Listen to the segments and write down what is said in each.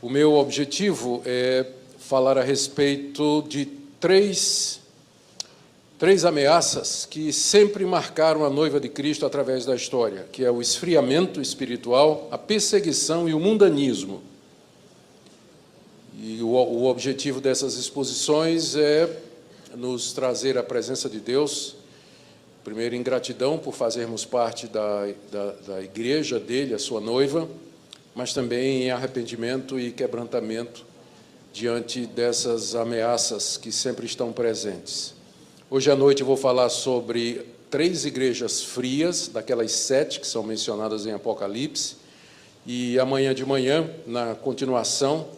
O meu objetivo é falar a respeito de três ameaças que sempre marcaram a noiva de Cristo através da história, que é o esfriamento espiritual, a perseguição e o mundanismo. E o objetivo dessas exposições é nos trazer a presença de Deus, primeiro em gratidão por fazermos parte da igreja dele, a sua noiva, mas também em arrependimento e quebrantamento diante dessas ameaças que sempre estão presentes. Hoje à noite eu vou falar sobre 3 igrejas frias, daquelas 7 que são mencionadas em Apocalipse, e amanhã de manhã, na continuação,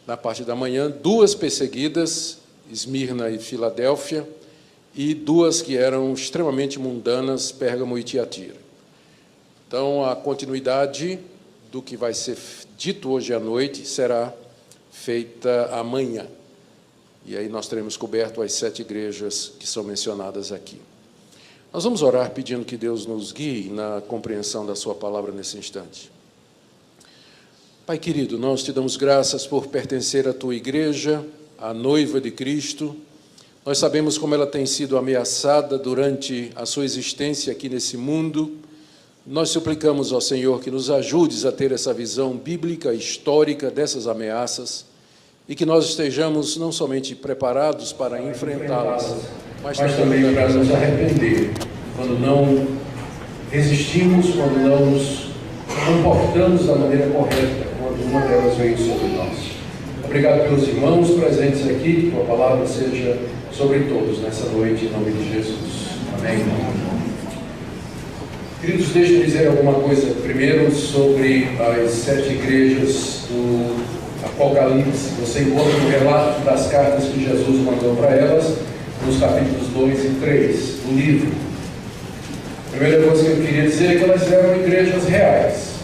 na parte da manhã, 2 perseguidas, Esmirna e Filadélfia, e 2 que eram extremamente mundanas, Pérgamo e Tiatira. Então, a continuidade do que vai ser dito hoje à noite será feita amanhã. E aí nós teremos coberto as 7 igrejas que são mencionadas aqui. Nós vamos orar pedindo que Deus nos guie na compreensão da sua palavra nesse instante. Pai querido, nós te damos graças por pertencer à tua igreja, à noiva de Cristo. Nós sabemos como ela tem sido ameaçada durante a sua existência aqui nesse mundo. Nós suplicamos ao Senhor que nos ajudes a ter essa visão bíblica, histórica dessas ameaças e que nós estejamos não somente preparados para enfrentá-las, mas também para nos arrepender quando não resistimos, quando não nos comportamos da maneira correta, quando uma delas veio sobre nós. Obrigado pelos irmãos presentes aqui, que tua palavra seja sobre todos nessa noite, em nome de Jesus. Amém. Queridos, deixe-me dizer alguma coisa primeiro sobre as 7 igrejas do Apocalipse. Você encontra o relato das cartas que Jesus mandou para elas, nos capítulos 2 e 3 do livro. A primeira coisa que eu queria dizer é que elas eram igrejas reais.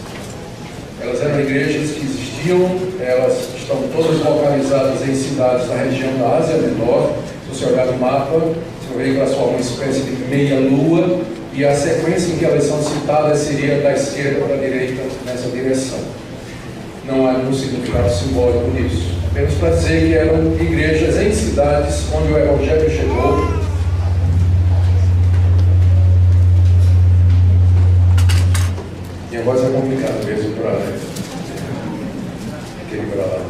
Elas eram igrejas que existiam, elas estão todas localizadas em cidades da região da Ásia Menor. Se você olhar no mapa, você vai ver que elas formam uma espécie de meia-lua, e a sequência em que elas são citadas seria da esquerda para a direita, nessa direção. Não há nenhum significado simbólico nisso. Apenas para dizer que eram igrejas em cidades onde o Evangelho chegou. Minha voz é complicada mesmo para equilibrar.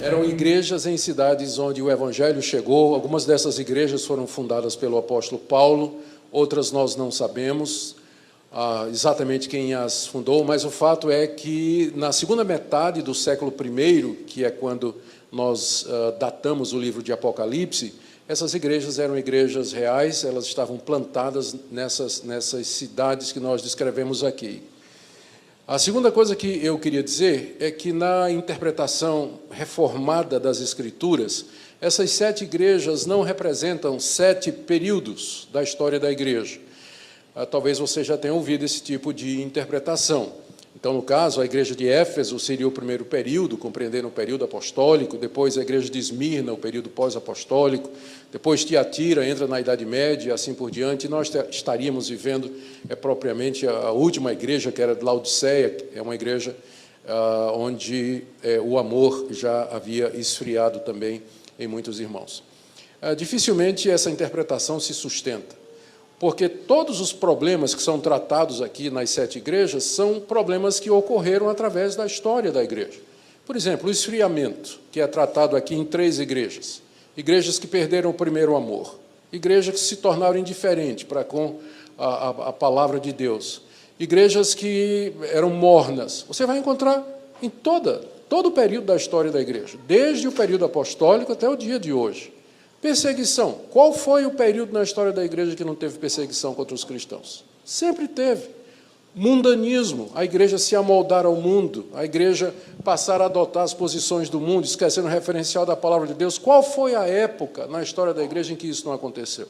Eram igrejas em cidades onde o Evangelho chegou. Algumas dessas igrejas foram fundadas pelo apóstolo Paulo, outras nós não sabemos exatamente quem as fundou, mas o fato é que na segunda metade do século I, que é quando nós datamos o livro de Apocalipse, essas igrejas eram igrejas reais, elas estavam plantadas nessas cidades que nós descrevemos aqui. A segunda coisa que eu queria dizer é que na interpretação reformada das Escrituras, essas 7 igrejas não representam 7 períodos da história da igreja. Talvez você já tenha ouvido esse tipo de interpretação. Então, no caso, a igreja de Éfeso seria o primeiro período, compreendendo o período apostólico, depois a igreja de Esmirna, o período pós-apostólico, depois Tiatira entra na Idade Média e assim por diante, e nós estaríamos vivendo propriamente a última igreja, que era de Laodiceia, é uma igreja onde o amor já havia esfriado também em muitos irmãos. Dificilmente essa interpretação se sustenta, porque todos os problemas que são tratados aqui nas 7 igrejas são problemas que ocorreram através da história da igreja. Por exemplo, o esfriamento, que é tratado aqui em 3 igrejas. Igrejas que perderam o primeiro amor. Igrejas que se tornaram indiferentes para com a palavra de Deus. Igrejas que eram mornas. Você vai encontrar em todo o período da história da igreja, desde o período apostólico até o dia de hoje. Perseguição. Qual foi o período na história da igreja que não teve perseguição contra os cristãos? Sempre teve. Mundanismo, a igreja se amoldar ao mundo, a igreja passar a adotar as posições do mundo, esquecendo o referencial da palavra de Deus. Qual foi a época na história da igreja em que isso não aconteceu?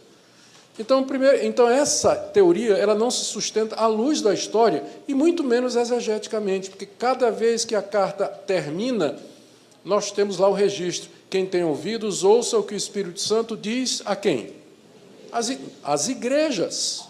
Então essa teoria ela não se sustenta à luz da história e muito menos exegeticamente, porque cada vez que a carta termina, nós temos lá o registro. Quem tem ouvidos, ouça o que o Espírito Santo diz a quem? As igrejas.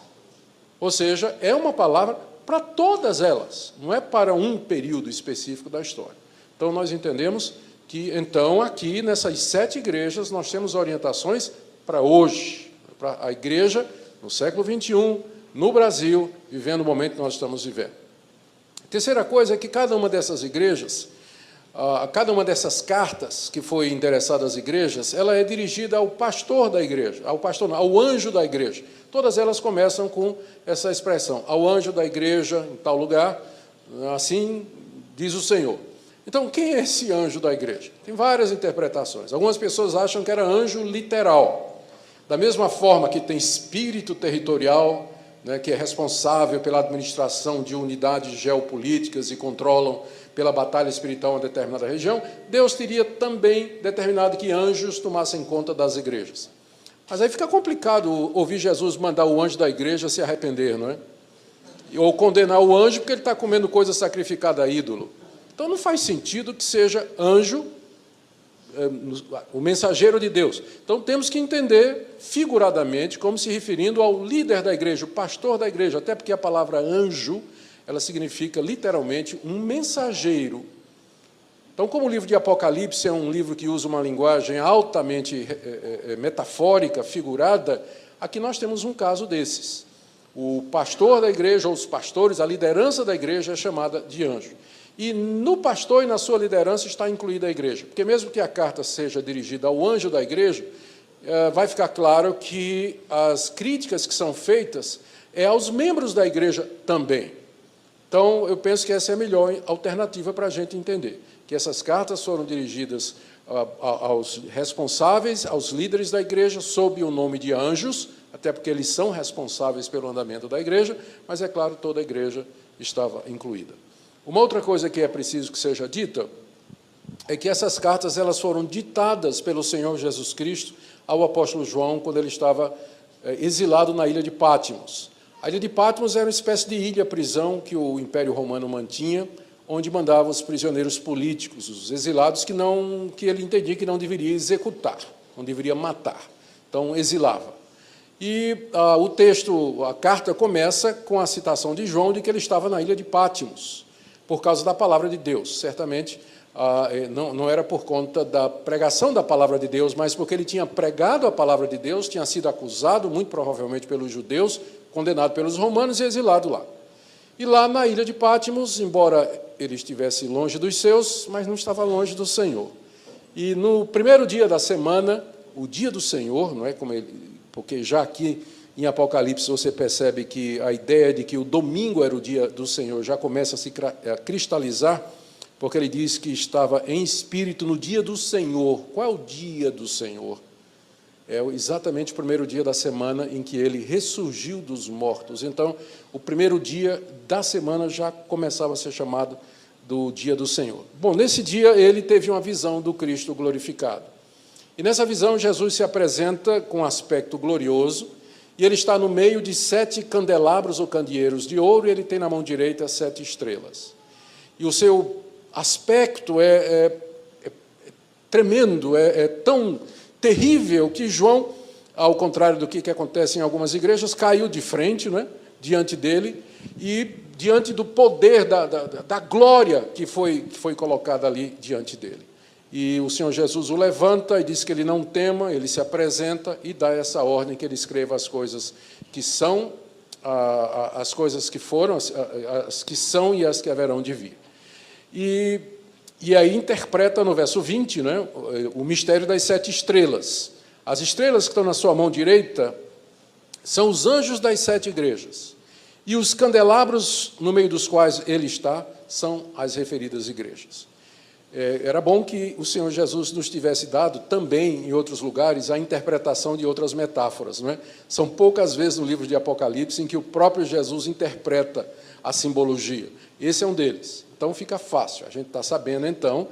Ou seja, é uma palavra para todas elas, não é para um período específico da história. Então, nós entendemos que, então, aqui, nessas 7 igrejas, nós temos orientações para hoje, para a igreja no século XXI, no Brasil, vivendo o momento que nós estamos vivendo. A terceira coisa é que cada uma dessas igrejas, cada uma dessas cartas que foi endereçada às igrejas, ela é dirigida ao pastor da igreja, ao anjo da igreja. Todas elas começam com essa expressão, ao anjo da igreja, em tal lugar, assim diz o Senhor. Então, quem é esse anjo da igreja? Tem várias interpretações. Algumas pessoas acham que era anjo literal. Da mesma forma que tem espírito territorial, né, que é responsável pela administração de unidades geopolíticas e controlam pela batalha espiritual uma determinada região, Deus teria também determinado que anjos tomassem conta das igrejas. Mas aí fica complicado ouvir Jesus mandar o anjo da igreja se arrepender, não é? Ou condenar o anjo porque ele está comendo coisa sacrificada a ídolo. Então, não faz sentido que seja anjo, o mensageiro de Deus. Então, temos que entender figuradamente como se referindo ao líder da igreja, o pastor da igreja, até porque a palavra anjo, ela significa literalmente um mensageiro. Então, como o livro de Apocalipse é um livro que usa uma linguagem altamente metafórica, figurada, aqui nós temos um caso desses. O pastor da igreja, ou os pastores, a liderança da igreja é chamada de anjo. E no pastor e na sua liderança está incluída a igreja, porque mesmo que a carta seja dirigida ao anjo da igreja, vai ficar claro que as críticas que são feitas é aos membros da igreja também. Então, eu penso que essa é a melhor alternativa para a gente entender, que essas cartas foram dirigidas aos responsáveis, aos líderes da igreja, sob o nome de anjos, até porque eles são responsáveis pelo andamento da igreja, mas, é claro, toda a igreja estava incluída. Uma outra coisa que é preciso que seja dita é que essas cartas elas foram ditadas pelo Senhor Jesus Cristo ao apóstolo João quando ele estava exilado na ilha de Patmos. A ilha de Patmos era uma espécie de ilha-prisão que o Império Romano mantinha, onde mandava os prisioneiros políticos, os exilados que ele entendia que não deveria executar, não deveria matar. Então, exilava. E a carta começa com a citação de João de que ele estava na ilha de Patmos, por causa da palavra de Deus. Certamente, não era por conta da pregação da palavra de Deus, mas porque ele tinha pregado a palavra de Deus, tinha sido acusado, muito provavelmente pelos judeus, condenado pelos romanos e exilado lá. E lá na ilha de Patmos, embora ele estivesse longe dos seus, mas não estava longe do Senhor. E no primeiro dia da semana, o dia do Senhor, não é como porque já aqui em Apocalipse você percebe que a ideia de que o domingo era o dia do Senhor já começa a se cristalizar, porque ele diz que estava em espírito no dia do Senhor. Qual é o dia do Senhor? É exatamente o primeiro dia da semana em que ele ressurgiu dos mortos. Então, o primeiro dia da semana já começava a ser chamado do dia do Senhor. Bom, nesse dia ele teve uma visão do Cristo glorificado. E nessa visão Jesus se apresenta com um aspecto glorioso, e ele está no meio de 7 candelabros ou candeeiros de ouro, e ele tem na mão direita 7 estrelas. E o seu aspecto é tremendo, é tão terrível que João, ao contrário do que acontece em algumas igrejas, caiu de frente, não é? Diante dele, e diante do poder, da glória que foi colocada ali diante dele. E o Senhor Jesus o levanta e diz que ele não tema, ele se apresenta e dá essa ordem que ele escreva as coisas que são, as coisas que foram, as que são e as que haverão de vir. E aí interpreta no verso 20, né, o mistério das 7 estrelas. As estrelas que estão na sua mão direita são os anjos das 7 igrejas. E os candelabros no meio dos quais ele está são as referidas igrejas. Era bom que o Senhor Jesus nos tivesse dado também, em outros lugares, a interpretação de outras metáforas. Não é? São poucas vezes no livro de Apocalipse em que o próprio Jesus interpreta a simbologia. Esse é um deles. Então, fica fácil. A gente está sabendo, então,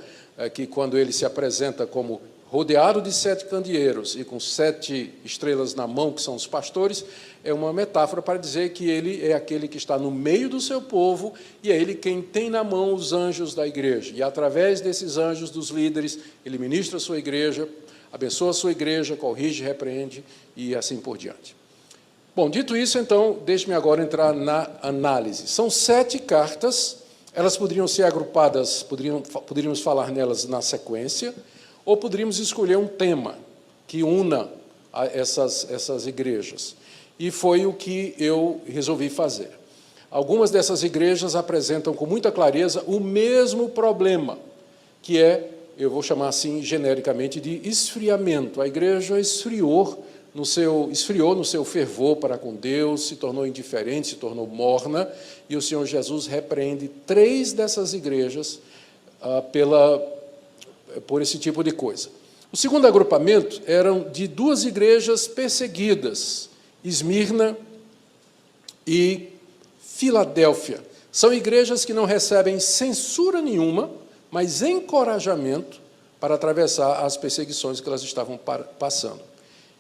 que quando ele se apresenta como rodeado de 7 candeeiros e com 7 estrelas na mão, que são os pastores, é uma metáfora para dizer que ele é aquele que está no meio do seu povo e é ele quem tem na mão os anjos da igreja. E, através desses anjos, dos líderes, ele ministra a sua igreja, abençoa a sua igreja, corrige, repreende e assim por diante. Bom, dito isso, então, deixe-me agora entrar na análise. São 7 cartas, Elas poderiam ser agrupadas, poderíamos falar nelas na sequência, ou poderíamos escolher um tema que una essas igrejas. E foi o que eu resolvi fazer. Algumas dessas igrejas apresentam com muita clareza o mesmo problema, que é, eu vou chamar assim genericamente, de esfriamento. A igreja esfriou no seu fervor para com Deus, se tornou indiferente, se tornou morna, e o Senhor Jesus repreende 3 dessas igrejas por esse tipo de coisa. O segundo agrupamento eram de 2 igrejas perseguidas, Esmirna e Filadélfia. São igrejas que não recebem censura nenhuma, mas encorajamento para atravessar as perseguições que elas estavam passando.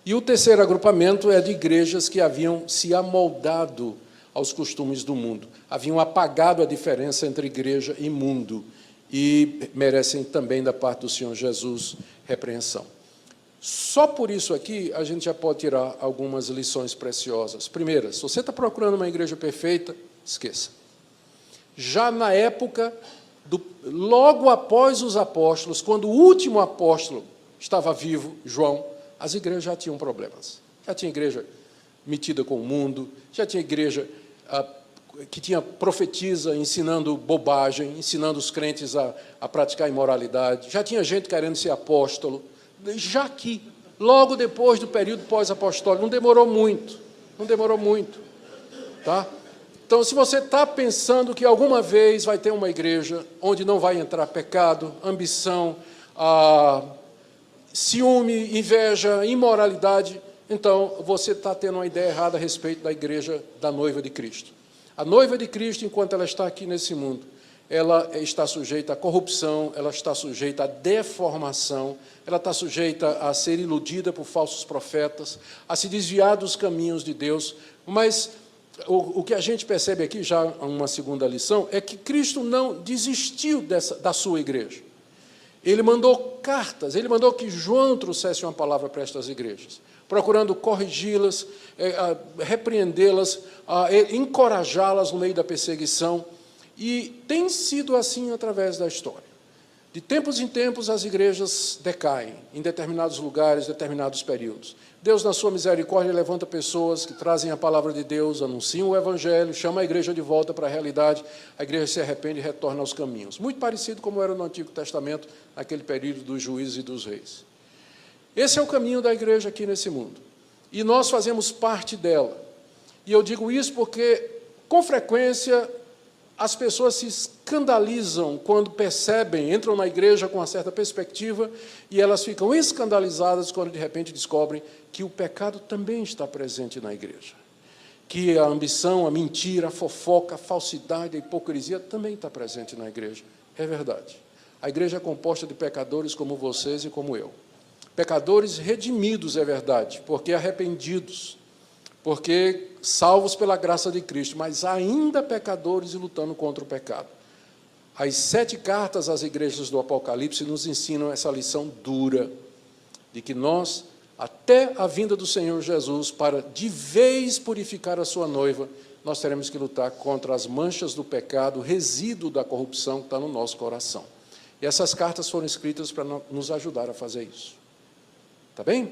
E o terceiro agrupamento é de igrejas que haviam se amoldado aos costumes do mundo, haviam apagado a diferença entre igreja e mundo, e merecem também, da parte do Senhor Jesus, repreensão. Só por isso aqui, a gente já pode tirar algumas lições preciosas. Primeira, se você está procurando uma igreja perfeita, esqueça. Já na época, logo após os apóstolos, quando o último apóstolo estava vivo, João, as igrejas já tinham problemas. Já tinha igreja metida com o mundo, já tinha igreja que tinha profetisa ensinando bobagem, ensinando os crentes a praticar imoralidade, já tinha gente querendo ser apóstolo, já aqui, logo depois do período pós-apostólico, não demorou muito, tá? Então, se você está pensando que alguma vez vai ter uma igreja onde não vai entrar pecado, ambição, ciúme, inveja, imoralidade, então você está tendo uma ideia errada a respeito da igreja da noiva de Cristo. A noiva de Cristo, enquanto ela está aqui nesse mundo, ela está sujeita à corrupção, ela está sujeita à deformação, ela está sujeita a ser iludida por falsos profetas, a se desviar dos caminhos de Deus. Mas o que a gente percebe aqui, já uma segunda lição, é que Cristo não desistiu da sua igreja. Ele mandou cartas, ele mandou que João trouxesse uma palavra para estas igrejas, procurando corrigi-las, repreendê-las, encorajá-las no meio da perseguição. E tem sido assim através da história. De tempos em tempos, as igrejas decaem, em determinados lugares, determinados períodos. Deus, na sua misericórdia, levanta pessoas que trazem a palavra de Deus, anunciam o Evangelho, chama a igreja de volta para a realidade, a igreja se arrepende e retorna aos caminhos. Muito parecido como era no Antigo Testamento, naquele período dos juízes e dos reis. Esse é o caminho da igreja aqui nesse mundo. E nós fazemos parte dela. E eu digo isso porque, com frequência, as pessoas se escandalizam quando percebem, entram na igreja com uma certa perspectiva, e elas ficam escandalizadas quando, de repente, descobrem que o pecado também está presente na igreja. Que a ambição, a mentira, a fofoca, a falsidade, a hipocrisia também está presente na igreja. É verdade. A igreja é composta de pecadores como vocês e como eu. Pecadores redimidos, é verdade, porque arrependidos, porque salvos pela graça de Cristo, mas ainda pecadores e lutando contra o pecado. As 7 cartas às igrejas do Apocalipse nos ensinam essa lição dura, de que nós, até a vinda do Senhor Jesus, para de vez purificar a sua noiva, nós teremos que lutar contra as manchas do pecado, o resíduo da corrupção que está no nosso coração. E essas cartas foram escritas para nos ajudar a fazer isso. Tá bem?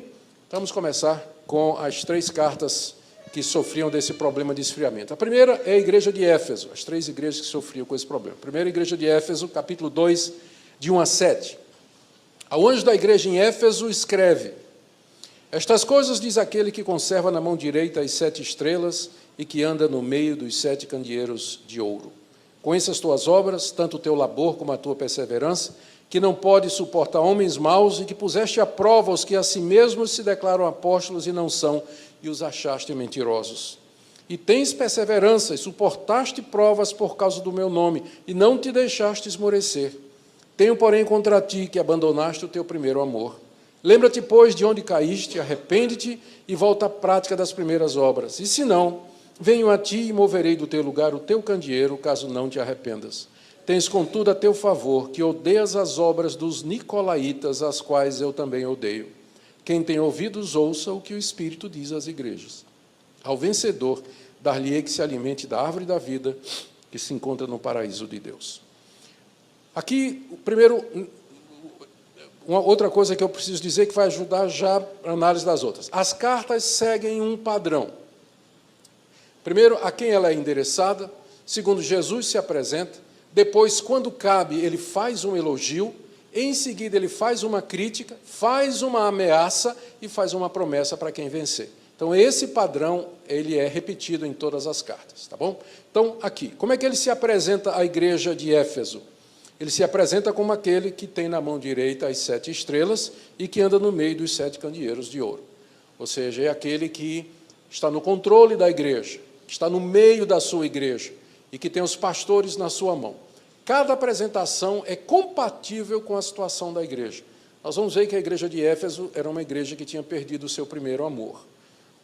Então, vamos começar com as 3 cartas que sofriam desse problema de esfriamento. A primeira é a igreja de Éfeso, as 3 igrejas que sofriam com esse problema. A primeira igreja de Éfeso, capítulo 2, de 1 a 7. Ao anjo da igreja em Éfeso escreve: estas coisas diz aquele que conserva na mão direita as 7 estrelas e que anda no meio dos 7 candeeiros de ouro. Conheça as tuas obras, tanto o teu labor como a tua perseverança, que não pode suportar homens maus, e que puseste à prova os que a si mesmos se declaram apóstolos e não são, e os achaste mentirosos. E tens perseverança, e suportaste provas por causa do meu nome, e não te deixaste esmorecer. Tenho, porém, contra ti que abandonaste o teu primeiro amor. Lembra-te, pois, de onde caíste, arrepende-te e volta à prática das primeiras obras. E se não, venho a ti e moverei do teu lugar o teu candeeiro, caso não te arrependas. Tens, contudo, a teu favor, que odeias as obras dos nicolaítas, as quais eu também odeio. Quem tem ouvidos, ouça o que o Espírito diz às igrejas. Ao vencedor, dar-lhe-ei que se alimente da árvore da vida, que que se encontra no paraíso de Deus. Aqui, primeiro, uma outra coisa que eu preciso dizer que vai ajudar já a análise das outras. As cartas seguem um padrão. Primeiro, a quem ela é endereçada. Segundo, Jesus se apresenta. Depois, quando cabe, ele faz um elogio. Em seguida, ele faz uma crítica, faz uma ameaça e faz uma promessa para quem vencer. Então, esse padrão ele é repetido em todas as cartas, tá bom? Então, aqui, como é que ele se apresenta à igreja de Éfeso? Ele se apresenta como aquele que tem na mão direita as 7 estrelas e que anda no meio dos 7 candeeiros de ouro. Ou seja, é aquele que está no controle da igreja, que está no meio da sua igreja e que tem os pastores na sua mão. Cada apresentação é compatível com a situação da igreja. Nós vamos ver que a igreja de Éfeso era uma igreja que tinha perdido o seu primeiro amor.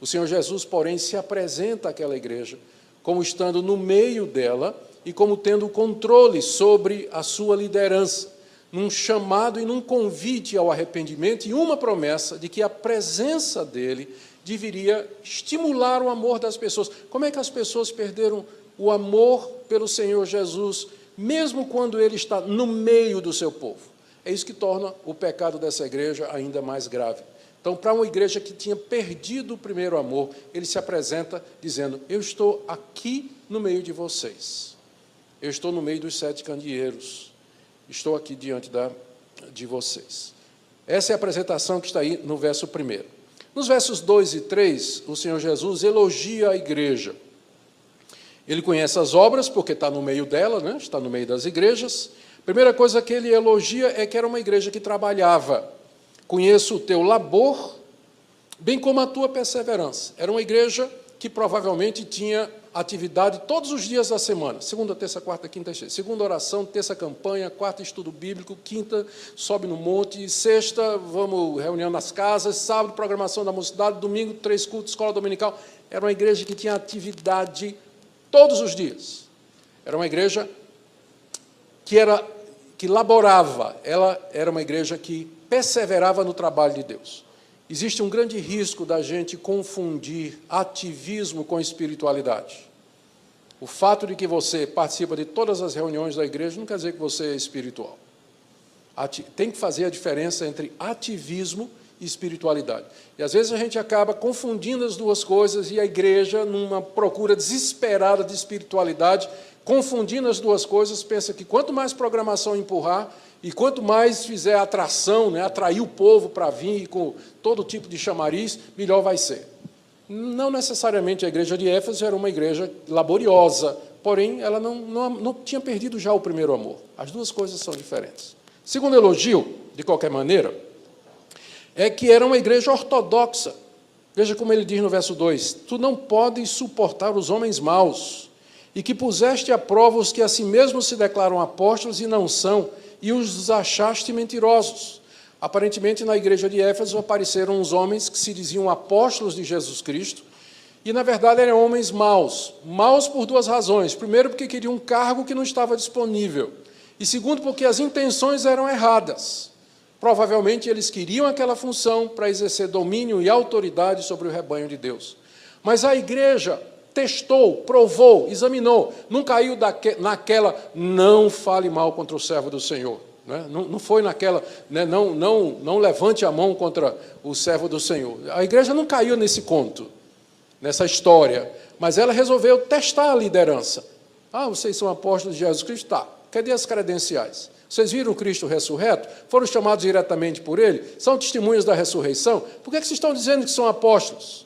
O Senhor Jesus, porém, se apresenta àquela igreja como estando no meio dela e como tendo controle sobre a sua liderança, num chamado e num convite ao arrependimento e uma promessa de que a presença dele deveria estimular o amor das pessoas. Como é que as pessoas perderam o amor pelo Senhor Jesus, mesmo quando ele está no meio do seu povo? É isso que torna o pecado dessa igreja ainda mais grave. Então, para uma igreja que tinha perdido o primeiro amor, ele se apresenta dizendo: eu estou aqui no meio de vocês. Eu estou no meio dos 7 candeeiros. Estou aqui diante de vocês. Essa é a apresentação que está aí no verso 1. Nos versos 2 e 3, o Senhor Jesus elogia a igreja. Ele conhece as obras, porque está no meio dela, né? Está no meio das igrejas. A primeira coisa que ele elogia é que era uma igreja que trabalhava. Conheço o teu labor, bem como a tua perseverança. Era uma igreja que provavelmente tinha atividade todos os dias da semana. Segunda, terça, quarta, quinta e sexta. Segunda, oração. Terça, campanha. Quarta, estudo bíblico. Quinta, sobe no monte. Sexta, vamos, reunião nas casas. Sábado, programação da mocidade. Domingo, 3 cultos, escola dominical. Era uma igreja que tinha atividade todos os dias. Era uma igreja que laborava. Ela era uma igreja que perseverava no trabalho de Deus. Existe um grande risco da gente confundir ativismo com espiritualidade. O fato de que você participa de todas as reuniões da igreja não quer dizer que você é espiritual. Tem que fazer a diferença entre ativismo e espiritualidade. E às vezes a gente acaba confundindo as duas coisas e a igreja, numa procura desesperada de espiritualidade, confundindo as duas coisas, pensa que quanto mais programação empurrar, e quanto mais fizer atração, né, atrair o povo para vir com todo tipo de chamariz, melhor vai ser. Não necessariamente a igreja de Éfeso era uma igreja laboriosa, porém ela não tinha perdido já o primeiro amor. As duas coisas são diferentes. Segundo elogio, de qualquer maneira, é que era uma igreja ortodoxa. Veja como ele diz no verso 2, tu não podes suportar os homens maus, e que puseste à prova os que a si mesmos se declaram apóstolos e não são, e os achaste mentirosos. Aparentemente, na igreja de Éfeso apareceram uns homens que se diziam apóstolos de Jesus Cristo, e, na verdade, eram homens maus. Maus por 2 razões. Primeiro, porque queriam um cargo que não estava disponível. E, segundo, porque as intenções eram erradas. Provavelmente, eles queriam aquela função para exercer domínio e autoridade sobre o rebanho de Deus. Mas a igreja testou, provou, examinou, não caiu naquela, não fale mal contra o servo do Senhor. Né? Não foi naquela, né? não levante a mão contra o servo do Senhor. A igreja não caiu nesse conto, nessa história, mas ela resolveu testar a liderança. Ah, vocês são apóstolos de Jesus Cristo? Tá. Cadê as credenciais? Vocês viram Cristo ressurreto? Foram chamados diretamente por Ele? São testemunhas da ressurreição? Por que vocês estão dizendo que são apóstolos?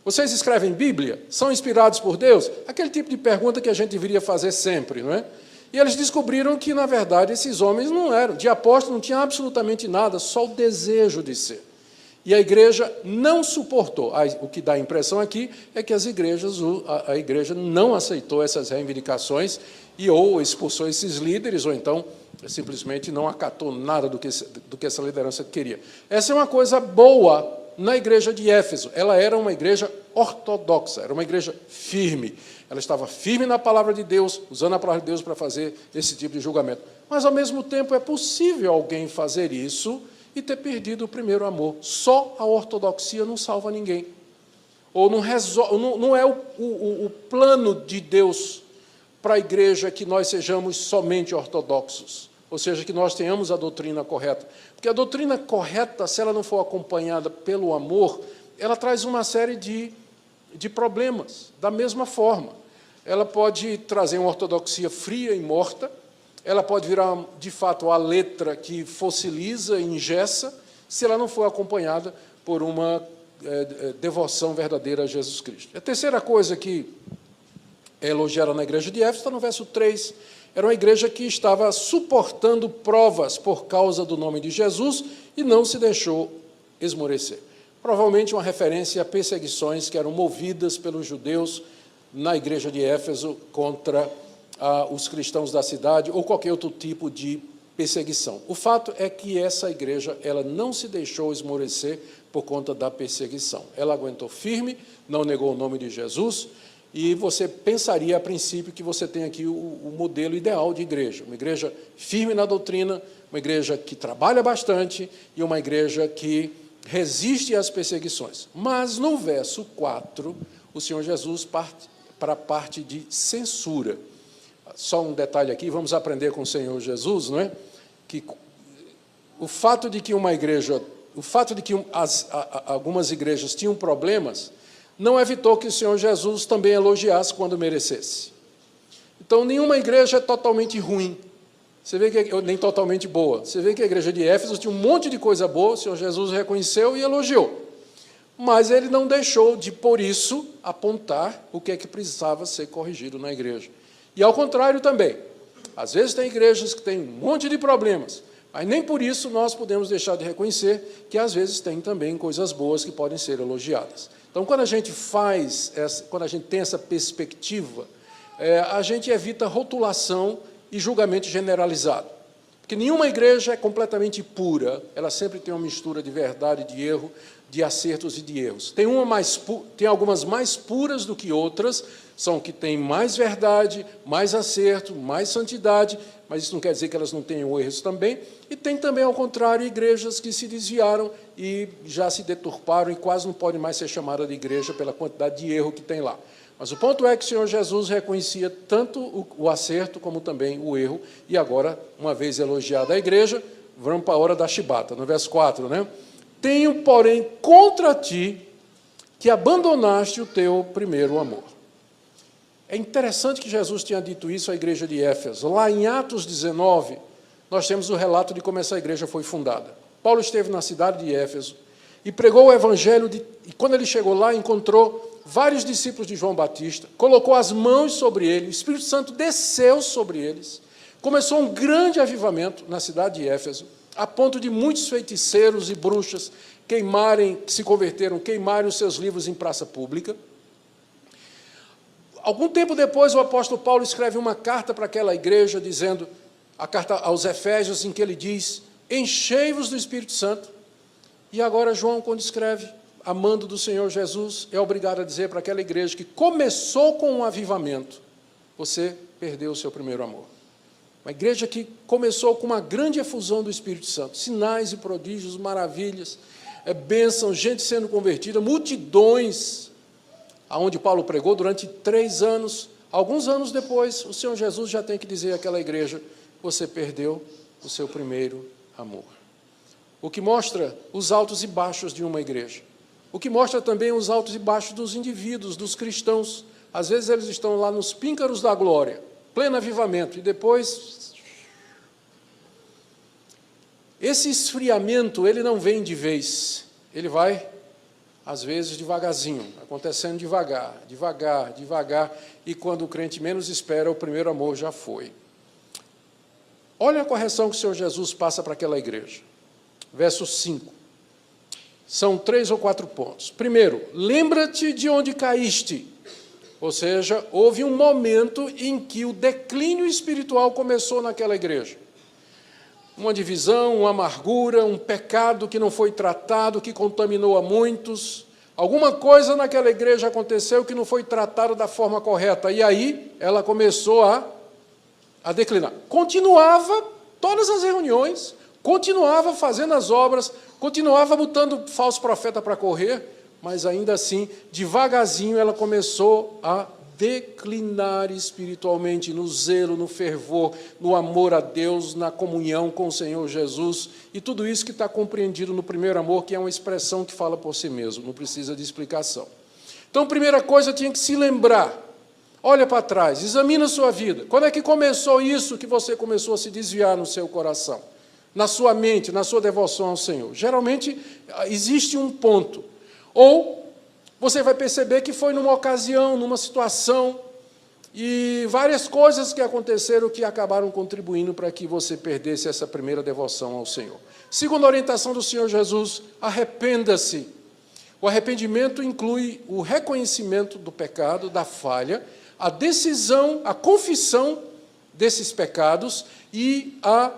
Vocês escrevem Bíblia? São inspirados por Deus? Aquele tipo de pergunta que a gente deveria fazer sempre, não é? E eles descobriram que, na verdade, esses homens não eram. De apóstolo não tinha absolutamente nada, só o desejo de ser. E a igreja não suportou. O que dá a impressão aqui é que a igreja não aceitou essas reivindicações e ou expulsou esses líderes, ou então simplesmente não acatou nada do que essa liderança queria. Essa é uma coisa boa na igreja de Éfeso. Ela era uma igreja ortodoxa, era uma igreja firme. Ela estava firme na palavra de Deus, usando a palavra de Deus para fazer esse tipo de julgamento. Mas, ao mesmo tempo, é possível alguém fazer isso e ter perdido o primeiro amor. Só a ortodoxia não salva ninguém. Ou não é o plano de Deus para a igreja que nós sejamos somente ortodoxos, ou seja, que nós tenhamos a doutrina correta. Porque a doutrina correta, se ela não for acompanhada pelo amor, ela traz uma série de problemas. Da mesma forma, ela pode trazer uma ortodoxia fria e morta, ela pode virar, de fato, a letra que fossiliza e engessa, se ela não for acompanhada por uma devoção verdadeira a Jesus Cristo. A terceira coisa que é elogiada na igreja de Éfeso está no verso 3. Era uma igreja que estava suportando provas por causa do nome de Jesus e não se deixou esmorecer. Provavelmente uma referência a perseguições que eram movidas pelos judeus na igreja de Éfeso contra os cristãos da cidade ou qualquer outro tipo de perseguição. O fato é que essa igreja ela não se deixou esmorecer por conta da perseguição. Ela aguentou firme, não negou o nome de Jesus, e você pensaria, a princípio, que você tem aqui o modelo ideal de igreja. Uma igreja firme na doutrina, uma igreja que trabalha bastante e uma igreja que resiste às perseguições. Mas, no verso 4, o Senhor Jesus parte para a parte de censura. Só um detalhe aqui, vamos aprender com o Senhor Jesus, não é? Que o fato de que algumas igrejas tinham problemas não evitou que o Senhor Jesus também elogiasse quando merecesse. Então, nenhuma igreja é totalmente ruim. Você vê que nem totalmente boa. Você vê que a igreja de Éfeso tinha um monte de coisa boa, o Senhor Jesus reconheceu e elogiou. Mas ele não deixou de, por isso, apontar o que é que precisava ser corrigido na igreja. E, ao contrário, também. Às vezes tem igrejas que têm um monte de problemas, mas nem por isso nós podemos deixar de reconhecer que, às vezes, tem também coisas boas que podem ser elogiadas. Então, quando a gente tem essa perspectiva, a gente evita rotulação e julgamento generalizado. Porque nenhuma igreja é completamente pura, ela sempre tem uma mistura de verdade e de erro, de acertos e de erros. Tem algumas mais puras do que outras, são que têm mais verdade, mais acerto, mais santidade, mas isso não quer dizer que elas não tenham erros também. E tem também, ao contrário, igrejas que se desviaram e já se deturparam e quase não podem mais ser chamadas de igreja pela quantidade de erro que tem lá. Mas o ponto é que o Senhor Jesus reconhecia tanto o acerto como também o erro. E agora, uma vez elogiada a igreja, vamos para a hora da chibata, no verso 4, né? Tenho, porém, contra ti que abandonaste o teu primeiro amor. É interessante que Jesus tenha dito isso à igreja de Éfeso. Lá em Atos 19, nós temos o relato de como essa igreja foi fundada. Paulo esteve na cidade de Éfeso e pregou o evangelho, e quando ele chegou lá, encontrou vários discípulos de João Batista, colocou as mãos sobre eles, o Espírito Santo desceu sobre eles, começou um grande avivamento na cidade de Éfeso, a ponto de muitos feiticeiros e bruxas que se converteram, queimarem os seus livros em praça pública. Algum tempo depois, o apóstolo Paulo escreve uma carta para aquela igreja, dizendo, a carta aos Efésios, em que ele diz, enchei-vos do Espírito Santo. E agora João, quando escreve, amando do Senhor Jesus, é obrigado a dizer para aquela igreja que começou com um avivamento, você perdeu o seu primeiro amor. Uma igreja que começou com uma grande efusão do Espírito Santo, sinais e prodígios, maravilhas, bênçãos, gente sendo convertida, multidões, aonde Paulo pregou durante 3 anos. Alguns anos depois, o Senhor Jesus já tem que dizer àquela igreja, você perdeu o seu primeiro amor. O que mostra os altos e baixos de uma igreja. O que mostra também os altos e baixos dos indivíduos, dos cristãos. Às vezes eles estão lá nos píncaros da glória, pleno avivamento, e depois... Esse esfriamento, ele não vem de vez, ele vai, às vezes, devagarzinho, acontecendo devagar, devagar, devagar, e quando o crente menos espera, o primeiro amor já foi. Olha a correção que o Senhor Jesus passa para aquela igreja. Verso 5. São 3 ou 4 pontos. Primeiro, lembra-te de onde caíste. Ou seja, houve um momento em que o declínio espiritual começou naquela igreja. Uma divisão, uma amargura, um pecado que não foi tratado, que contaminou a muitos. Alguma coisa naquela igreja aconteceu que não foi tratada da forma correta. E aí ela começou a declinar. Continuava todas as reuniões, continuava fazendo as obras, continuava botando falso profeta para correr, mas ainda assim, devagarzinho, ela começou a declinar espiritualmente no zelo, no fervor, no amor a Deus, na comunhão com o Senhor Jesus, e tudo isso que está compreendido no primeiro amor, que é uma expressão que fala por si mesmo, não precisa de explicação. Então, primeira coisa, tinha que se lembrar, olha para trás, examina a sua vida, quando é que começou isso que você começou a se desviar no seu coração, na sua mente, na sua devoção ao Senhor? Geralmente, existe um ponto, ou você vai perceber que foi numa ocasião, numa situação, e várias coisas que aconteceram que acabaram contribuindo para que você perdesse essa primeira devoção ao Senhor. Segundo a orientação do Senhor Jesus, arrependa-se. O arrependimento inclui o reconhecimento do pecado, da falha, a decisão, a confissão desses pecados e a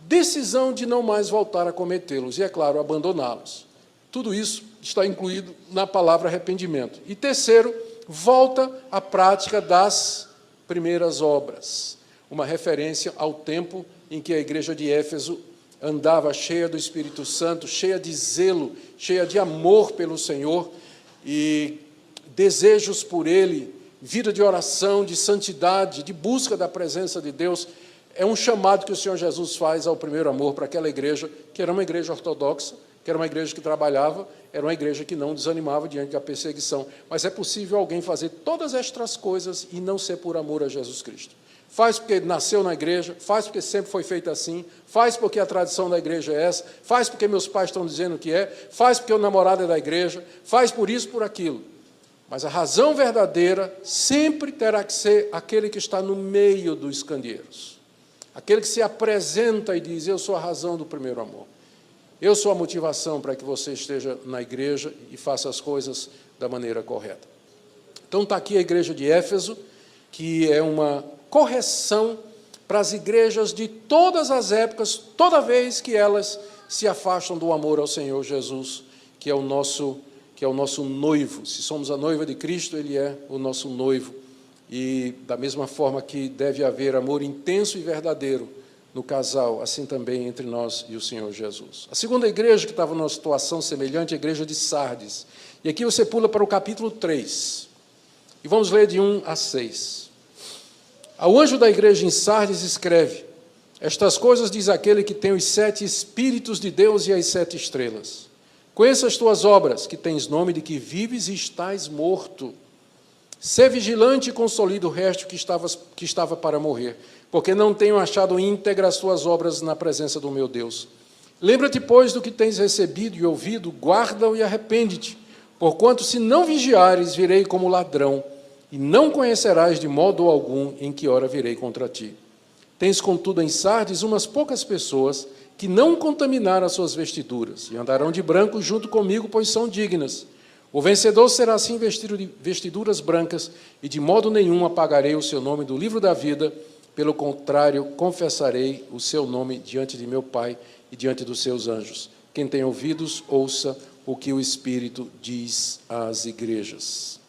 decisão de não mais voltar a cometê-los e, é claro, abandoná-los. Tudo isso está incluído na palavra arrependimento. E terceiro, volta à prática das primeiras obras, uma referência ao tempo em que a igreja de Éfeso andava cheia do Espírito Santo, cheia de zelo, cheia de amor pelo Senhor e desejos por Ele, vida de oração, de santidade, de busca da presença de Deus. É um chamado que o Senhor Jesus faz ao primeiro amor para aquela igreja, que era uma igreja ortodoxa, que era uma igreja que trabalhava, era uma igreja que não desanimava diante da perseguição. Mas é possível alguém fazer todas estas coisas e não ser por amor a Jesus Cristo. Faz porque nasceu na igreja, faz porque sempre foi feito assim, faz porque a tradição da igreja é essa, faz porque meus pais estão dizendo que é, faz porque o namorado é da igreja, faz por isso, por aquilo. Mas a razão verdadeira sempre terá que ser aquele que está no meio dos candeeiros. Aquele que se apresenta e diz, eu sou a razão do primeiro amor. Eu sou a motivação para que você esteja na igreja e faça as coisas da maneira correta. Então está aqui a igreja de Éfeso, que é uma correção para as igrejas de todas as épocas, toda vez que elas se afastam do amor ao Senhor Jesus, que é o nosso noivo. Se somos a noiva de Cristo, Ele é o nosso noivo. E da mesma forma que deve haver amor intenso e verdadeiro no casal, assim também entre nós e o Senhor Jesus. A segunda igreja que estava numa situação semelhante é a igreja de Sardes. E aqui você pula para o capítulo 3. E vamos ler de 1 a 6. Ao anjo da igreja em Sardes escreve, estas coisas diz aquele que tem os 7 Espíritos de Deus e as 7 estrelas. Conheça as tuas obras, que tens nome de que vives e estás morto. Sê vigilante e consolida o resto que estava para morrer, porque não tenho achado íntegra as tuas obras na presença do meu Deus. Lembra-te, pois, do que tens recebido e ouvido, guarda-o e arrepende-te, porquanto, se não vigiares, virei como ladrão, e não conhecerás de modo algum em que hora virei contra ti. Tens, contudo, em Sardes umas poucas pessoas que não contaminaram as suas vestiduras, e andarão de branco junto comigo, pois são dignas. O vencedor será assim vestido de vestiduras brancas, e de modo nenhum apagarei o seu nome do livro da vida, pelo contrário, confessarei o seu nome diante de meu Pai e diante dos seus anjos. Quem tem ouvidos, ouça o que o Espírito diz às igrejas.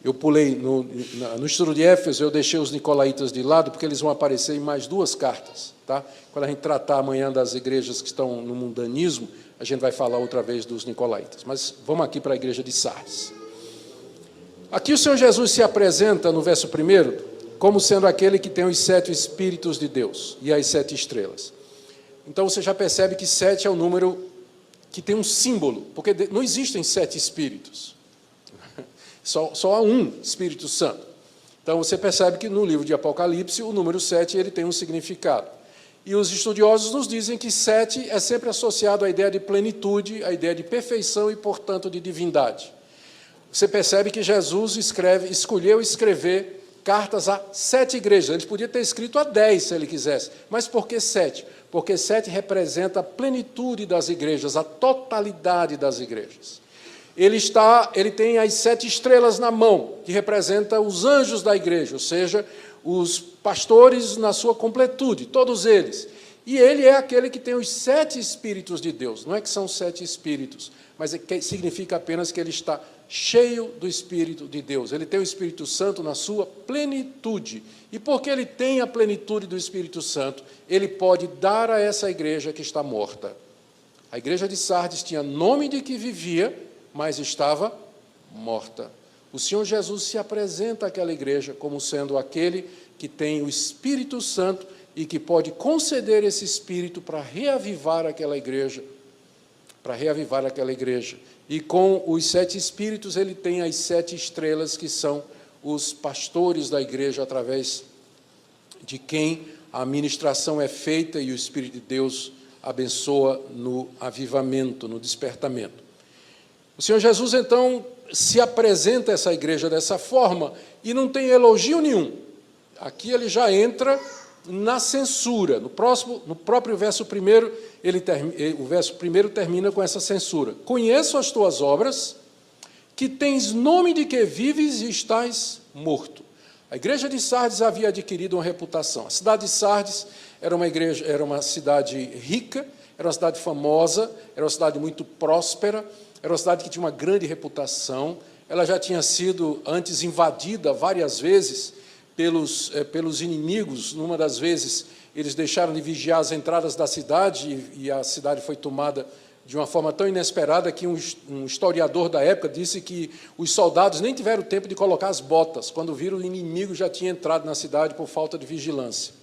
Eu pulei, no estudo de Éfeso, eu deixei os nicolaítas de lado, porque eles vão aparecer em mais 2 cartas. Tá? Quando a gente tratar amanhã das igrejas que estão no mundanismo, a gente vai falar outra vez dos nicolaítas. Mas vamos aqui para a igreja de Sardes. Aqui o Senhor Jesus se apresenta, no verso 1, como sendo aquele que tem os 7 Espíritos de Deus e as 7 estrelas. Então você já percebe que 7 é o número que tem um símbolo, porque não existem 7 Espíritos. Só há um Espírito Santo. Então você percebe que no livro de Apocalipse o número 7 ele tem um significado. E os estudiosos nos dizem que 7 é sempre associado à ideia de plenitude, à ideia de perfeição e, portanto, de divindade. Você percebe que Jesus escolheu escrever cartas a 7 igrejas. Ele podia ter escrito a 10, se ele quisesse. Mas por que 7? Porque 7 representa a plenitude das igrejas, a totalidade das igrejas. Ele tem as 7 estrelas na mão, que representa os anjos da igreja, ou seja, os pastores na sua completude, todos eles. E ele é aquele que tem os 7 Espíritos de Deus. Não é que são 7 Espíritos, mas significa apenas que ele está cheio do Espírito de Deus. Ele tem o Espírito Santo na sua plenitude. E porque ele tem a plenitude do Espírito Santo, ele pode dar a essa igreja que está morta. A igreja de Sardes tinha nome de que vivia, mas estava morta. O Senhor Jesus se apresenta àquela igreja como sendo aquele que tem o Espírito Santo e que pode conceder esse Espírito para reavivar aquela igreja, E com os 7 Espíritos, ele tem as 7 estrelas, que são os pastores da igreja, através de quem a ministração é feita e o Espírito de Deus abençoa no avivamento, no despertamento. O Senhor Jesus, então, se apresenta a essa igreja dessa forma e não tem elogio nenhum. Aqui ele já entra na censura. No próprio verso 1, o verso 1 termina com essa censura. Conheço as tuas obras, que tens nome de que vives e estás morto. A igreja de Sardes havia adquirido uma reputação. A cidade de Sardes era uma cidade rica, era uma cidade famosa, era uma cidade muito próspera, era uma cidade que tinha uma grande reputação. Ela já tinha sido antes invadida várias vezes pelos inimigos. Numa das vezes, eles deixaram de vigiar as entradas da cidade e a cidade foi tomada de uma forma tão inesperada que um historiador da época disse que os soldados nem tiveram tempo de colocar as botas. Quando viram, o inimigo já tinha entrado na cidade por falta de vigilância.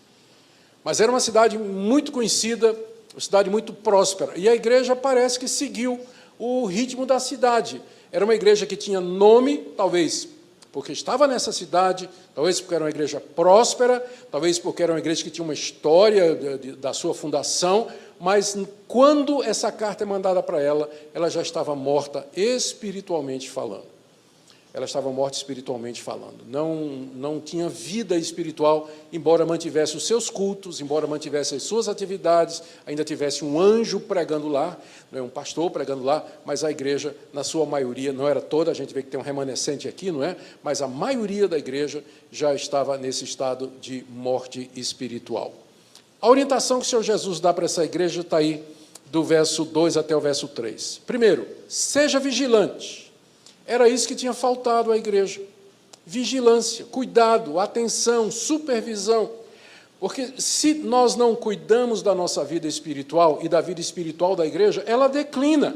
Mas era uma cidade muito conhecida, uma cidade muito próspera. E a igreja parece que seguiu o ritmo da cidade. Era uma igreja que tinha nome, talvez porque estava nessa cidade, talvez porque era uma igreja próspera, talvez porque era uma igreja que tinha uma história da sua fundação, mas quando essa carta é mandada para ela, ela já estava morta espiritualmente falando. Ela estava morta espiritualmente falando. Não tinha vida espiritual, embora mantivesse os seus cultos, embora mantivesse as suas atividades, ainda tivesse um anjo pregando lá, um pastor pregando lá, mas a igreja, na sua maioria, não era toda, a gente vê que tem um remanescente aqui, não é? Mas a maioria da igreja já estava nesse estado de morte espiritual. A orientação que o Senhor Jesus dá para essa igreja está aí, do verso 2 até o verso 3. Primeiro, seja vigilante. Era isso que tinha faltado à igreja. Vigilância, cuidado, atenção, supervisão. Porque se nós não cuidamos da nossa vida espiritual e da vida espiritual da igreja, ela declina.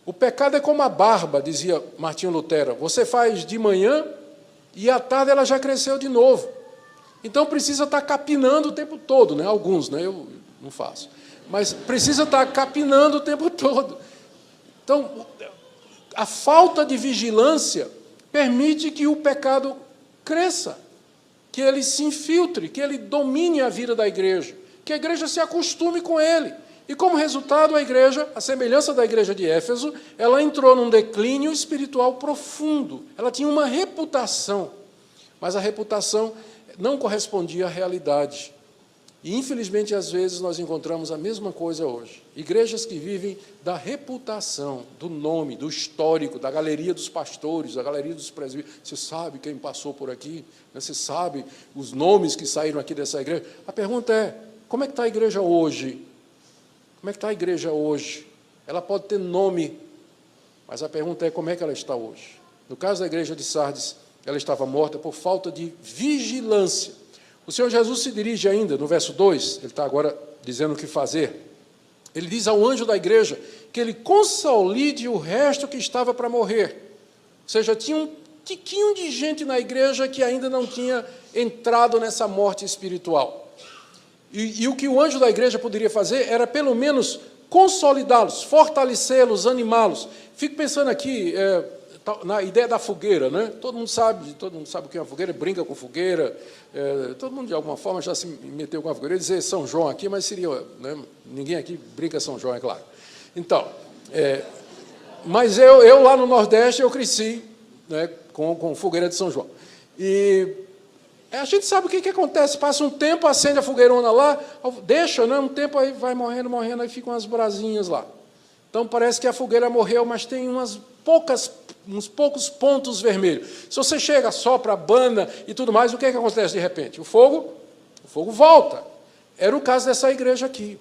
O pecado é como a barba, dizia Martinho Lutero. Você faz de manhã e à tarde ela já cresceu de novo. Então precisa estar capinando o tempo todo, né? Alguns, né? Eu não faço. Mas precisa estar capinando o tempo todo. Então, a falta de vigilância permite que o pecado cresça, que ele se infiltre, que ele domine a vida da igreja, que a igreja se acostume com ele. E, como resultado, a igreja, a semelhança da igreja de Éfeso, ela entrou num declínio espiritual profundo. Ela tinha uma reputação, mas a reputação não correspondia à realidade. E, infelizmente, às vezes, nós encontramos a mesma coisa hoje. Igrejas que vivem da reputação, do nome, do histórico, da galeria dos pastores, da galeria dos presbíteros. Você sabe quem passou por aqui? Você sabe os nomes que saíram aqui dessa igreja? A pergunta é, como é que está a igreja hoje? Como é que está a igreja hoje? Ela pode ter nome, mas a pergunta é como é que ela está hoje? No caso da igreja de Sardes, ela estava morta por falta de vigilância. O Senhor Jesus se dirige ainda, no verso 2, ele está agora dizendo o que fazer. Ele diz ao anjo da igreja que ele consolide o resto que estava para morrer. Ou seja, tinha um tiquinho de gente na igreja que ainda não tinha entrado nessa morte espiritual. E o que o anjo da igreja poderia fazer era, pelo menos, consolidá-los, fortalecê-los, animá-los. Fico pensando aqui na ideia da fogueira, né? Todo mundo sabe o que é uma fogueira, brinca com fogueira, todo mundo de alguma forma já se meteu com a fogueira. Eu ia dizer São João aqui, mas seria, né? Ninguém aqui brinca São João, é claro. Então, mas eu lá no Nordeste eu cresci, né, com fogueira de São João. E a gente sabe o que acontece, passa um tempo, acende a fogueirona lá, deixa, né, um tempo, aí vai morrendo, aí ficam umas brasinhas lá. Então parece que a fogueira morreu, mas tem uns poucos pontos vermelhos. Se você chega, sopra, abana e tudo mais, o que acontece de repente? O fogo volta. Era o caso dessa igreja aqui.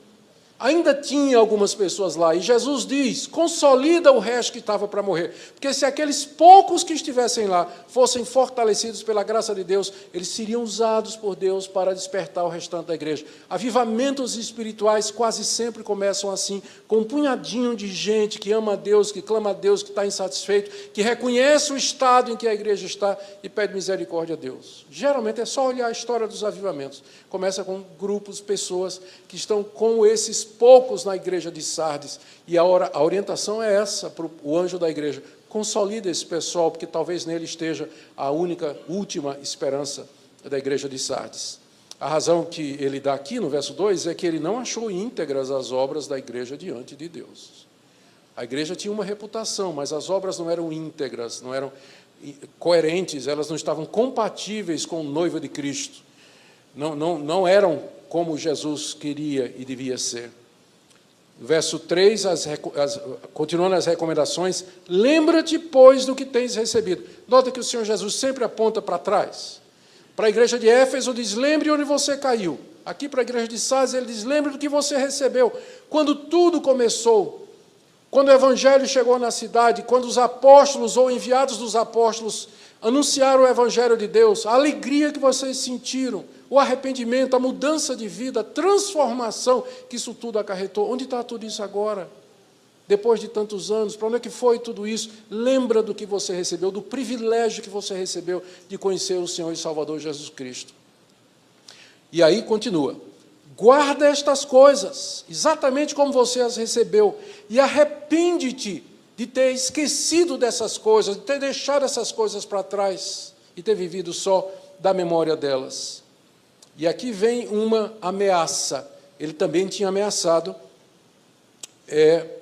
Ainda tinha algumas pessoas lá, e Jesus diz, consolida o resto que estava para morrer, porque se aqueles poucos que estivessem lá fossem fortalecidos pela graça de Deus, eles seriam usados por Deus para despertar o restante da igreja. Avivamentos espirituais quase sempre começam assim, com um punhadinho de gente que ama a Deus, que clama a Deus, que está insatisfeito, que reconhece o estado em que a igreja está e pede misericórdia a Deus. Geralmente é só olhar a história dos avivamentos. Começa com grupos, pessoas que estão com esses poucos na igreja de Sardes, e a orientação é essa para o anjo da igreja: consolida esse pessoal, porque talvez nele esteja a última esperança da igreja de Sardes. A razão que ele dá aqui no verso 2 é que ele não achou íntegras as obras da igreja diante de Deus. A igreja tinha uma reputação, mas as obras não eram íntegras, não eram coerentes, elas não estavam compatíveis com o noivo de Cristo, não eram como Jesus queria e devia ser. No verso 3, continuando as recomendações, lembra-te, pois, do que tens recebido. Nota que o Senhor Jesus sempre aponta para trás. Para a igreja de Éfeso, diz, lembre onde você caiu. Aqui para a igreja de Sardes, ele diz, lembre do que você recebeu. Quando tudo começou, quando o evangelho chegou na cidade, quando os apóstolos ou enviados dos apóstolos anunciaram o evangelho de Deus, a alegria que vocês sentiram, o arrependimento, a mudança de vida, a transformação que isso tudo acarretou. Onde está tudo isso agora? Depois de tantos anos, para onde é que foi tudo isso? Lembra do que você recebeu, do privilégio que você recebeu de conhecer o Senhor e Salvador Jesus Cristo. E aí continua. Guarda estas coisas, exatamente como você as recebeu, e arrepende-te de ter esquecido dessas coisas, de ter deixado essas coisas para trás e ter vivido só da memória delas. E aqui vem uma ameaça. Ele também tinha ameaçado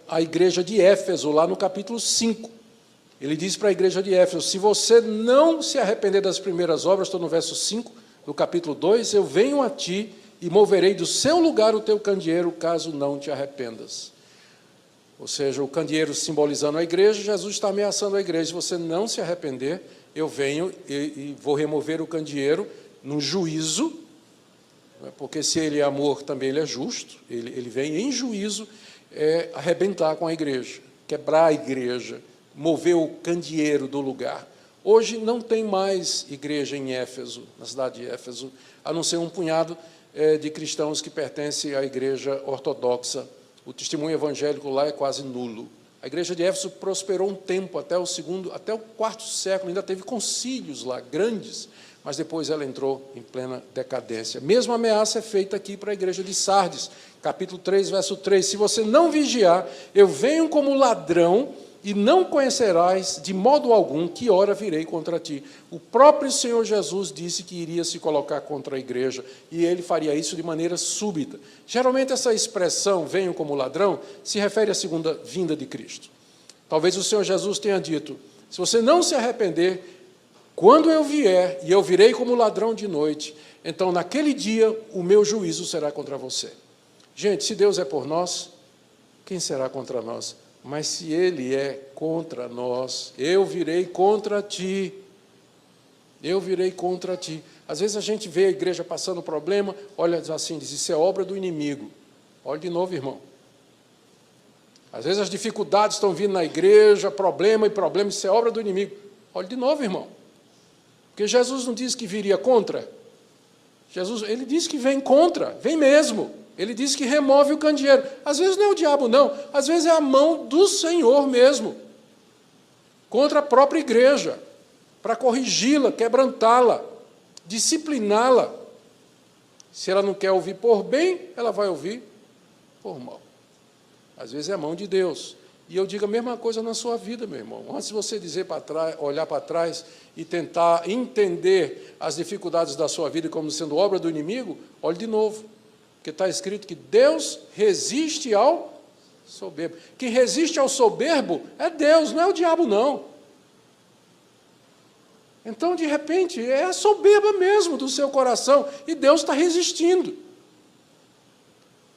a igreja de Éfeso, lá no capítulo 5. Ele diz para a igreja de Éfeso, se você não se arrepender das primeiras obras, estou no verso 5 do capítulo 2, eu venho a ti e moverei do seu lugar o teu candeeiro, caso não te arrependas. Ou seja, o candeeiro simbolizando a igreja, Jesus está ameaçando a igreja, se você não se arrepender, eu venho e vou remover o candeeiro no juízo, porque se ele é amor, também ele é justo, ele vem em juízo arrebentar com a igreja, quebrar a igreja, mover o candeeiro do lugar. Hoje não tem mais igreja em Éfeso, na cidade de Éfeso, a não ser um punhado de cristãos que pertencem à igreja ortodoxa. O testemunho evangélico lá é quase nulo. A igreja de Éfeso prosperou um tempo, até o quarto século, ainda teve concílios lá, grandes, mas depois ela entrou em plena decadência. Mesma ameaça é feita aqui para a igreja de Sardes, capítulo 3, verso 3. Se você não vigiar, eu venho como ladrão e não conhecerás de modo algum que hora virei contra ti. O próprio Senhor Jesus disse que iria se colocar contra a igreja, e ele faria isso de maneira súbita. Geralmente essa expressão, venho como ladrão, se refere à segunda vinda de Cristo. Talvez o Senhor Jesus tenha dito, se você não se arrepender, quando eu vier, e eu virei como ladrão de noite, então naquele dia o meu juízo será contra você. Gente, se Deus é por nós, quem será contra nós? Mas se Ele é contra nós, eu virei contra ti. Eu virei contra ti. Às vezes a gente vê a igreja passando problema, olha assim, diz, isso é obra do inimigo. Olha de novo, irmão. Às vezes as dificuldades estão vindo na igreja, problema, isso é obra do inimigo. Olha de novo, irmão. Porque Jesus não disse que viria contra. Ele disse que vem contra, vem mesmo. Ele disse que remove o candeeiro. Às vezes não é o diabo, não. Às vezes é a mão do Senhor mesmo. Contra a própria igreja. Para corrigi-la, quebrantá-la, discipliná-la. Se ela não quer ouvir por bem, ela vai ouvir por mal. Às vezes é a mão de Deus. E eu digo a mesma coisa na sua vida, meu irmão. Antes de você olhar para trás e tentar entender as dificuldades da sua vida como sendo obra do inimigo, olhe de novo. Porque está escrito que Deus resiste ao soberbo. Quem resiste ao soberbo é Deus, não é o diabo, não. Então, de repente, é a soberba mesmo do seu coração, e Deus está resistindo.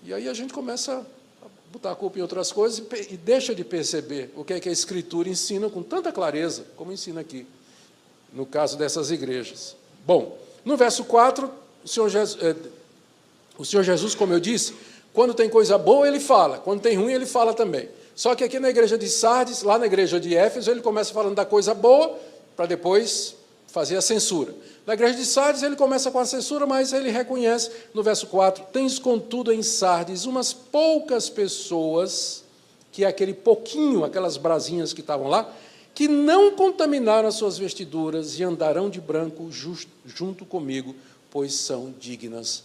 E aí a gente começa a botar a culpa em outras coisas e deixa de perceber o que é que a Escritura ensina com tanta clareza, como ensina aqui, no caso dessas igrejas. Bom, no verso 4, o Senhor Jesus, como eu disse, Quando tem coisa boa, ele fala. Quando tem ruim, ele fala também. Só que aqui na igreja de Sardes, lá na igreja de Éfeso, ele começa falando da coisa boa, para depois fazer a censura. Na igreja de Sardes, ele começa com a censura, mas ele reconhece, no verso 4, tens contudo em Sardes umas poucas pessoas, que é aquele pouquinho, aquelas brasinhas que estavam lá, que não contaminaram as suas vestiduras e andarão de branco junto comigo, pois são dignas.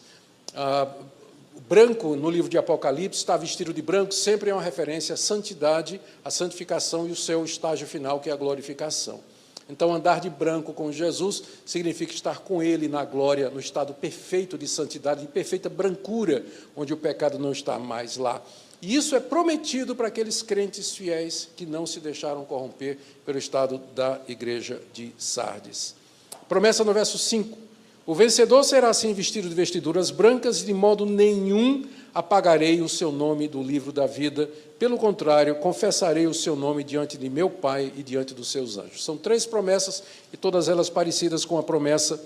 Branco, no livro de Apocalipse, está vestido de branco, sempre é uma referência à santidade, à santificação e o seu estágio final, que é a glorificação. Então, andar de branco com Jesus significa estar com Ele na glória, no estado perfeito de santidade, de perfeita brancura, onde o pecado não está mais lá. E isso é prometido para aqueles crentes fiéis que não se deixaram corromper pelo estado da igreja de Sardes. Promessa no verso 5. O vencedor será assim vestido de vestiduras brancas e de modo nenhum apagarei o seu nome do livro da vida. Pelo contrário, confessarei o seu nome diante de meu Pai e diante dos seus anjos. São 3 promessas e todas elas parecidas com a promessa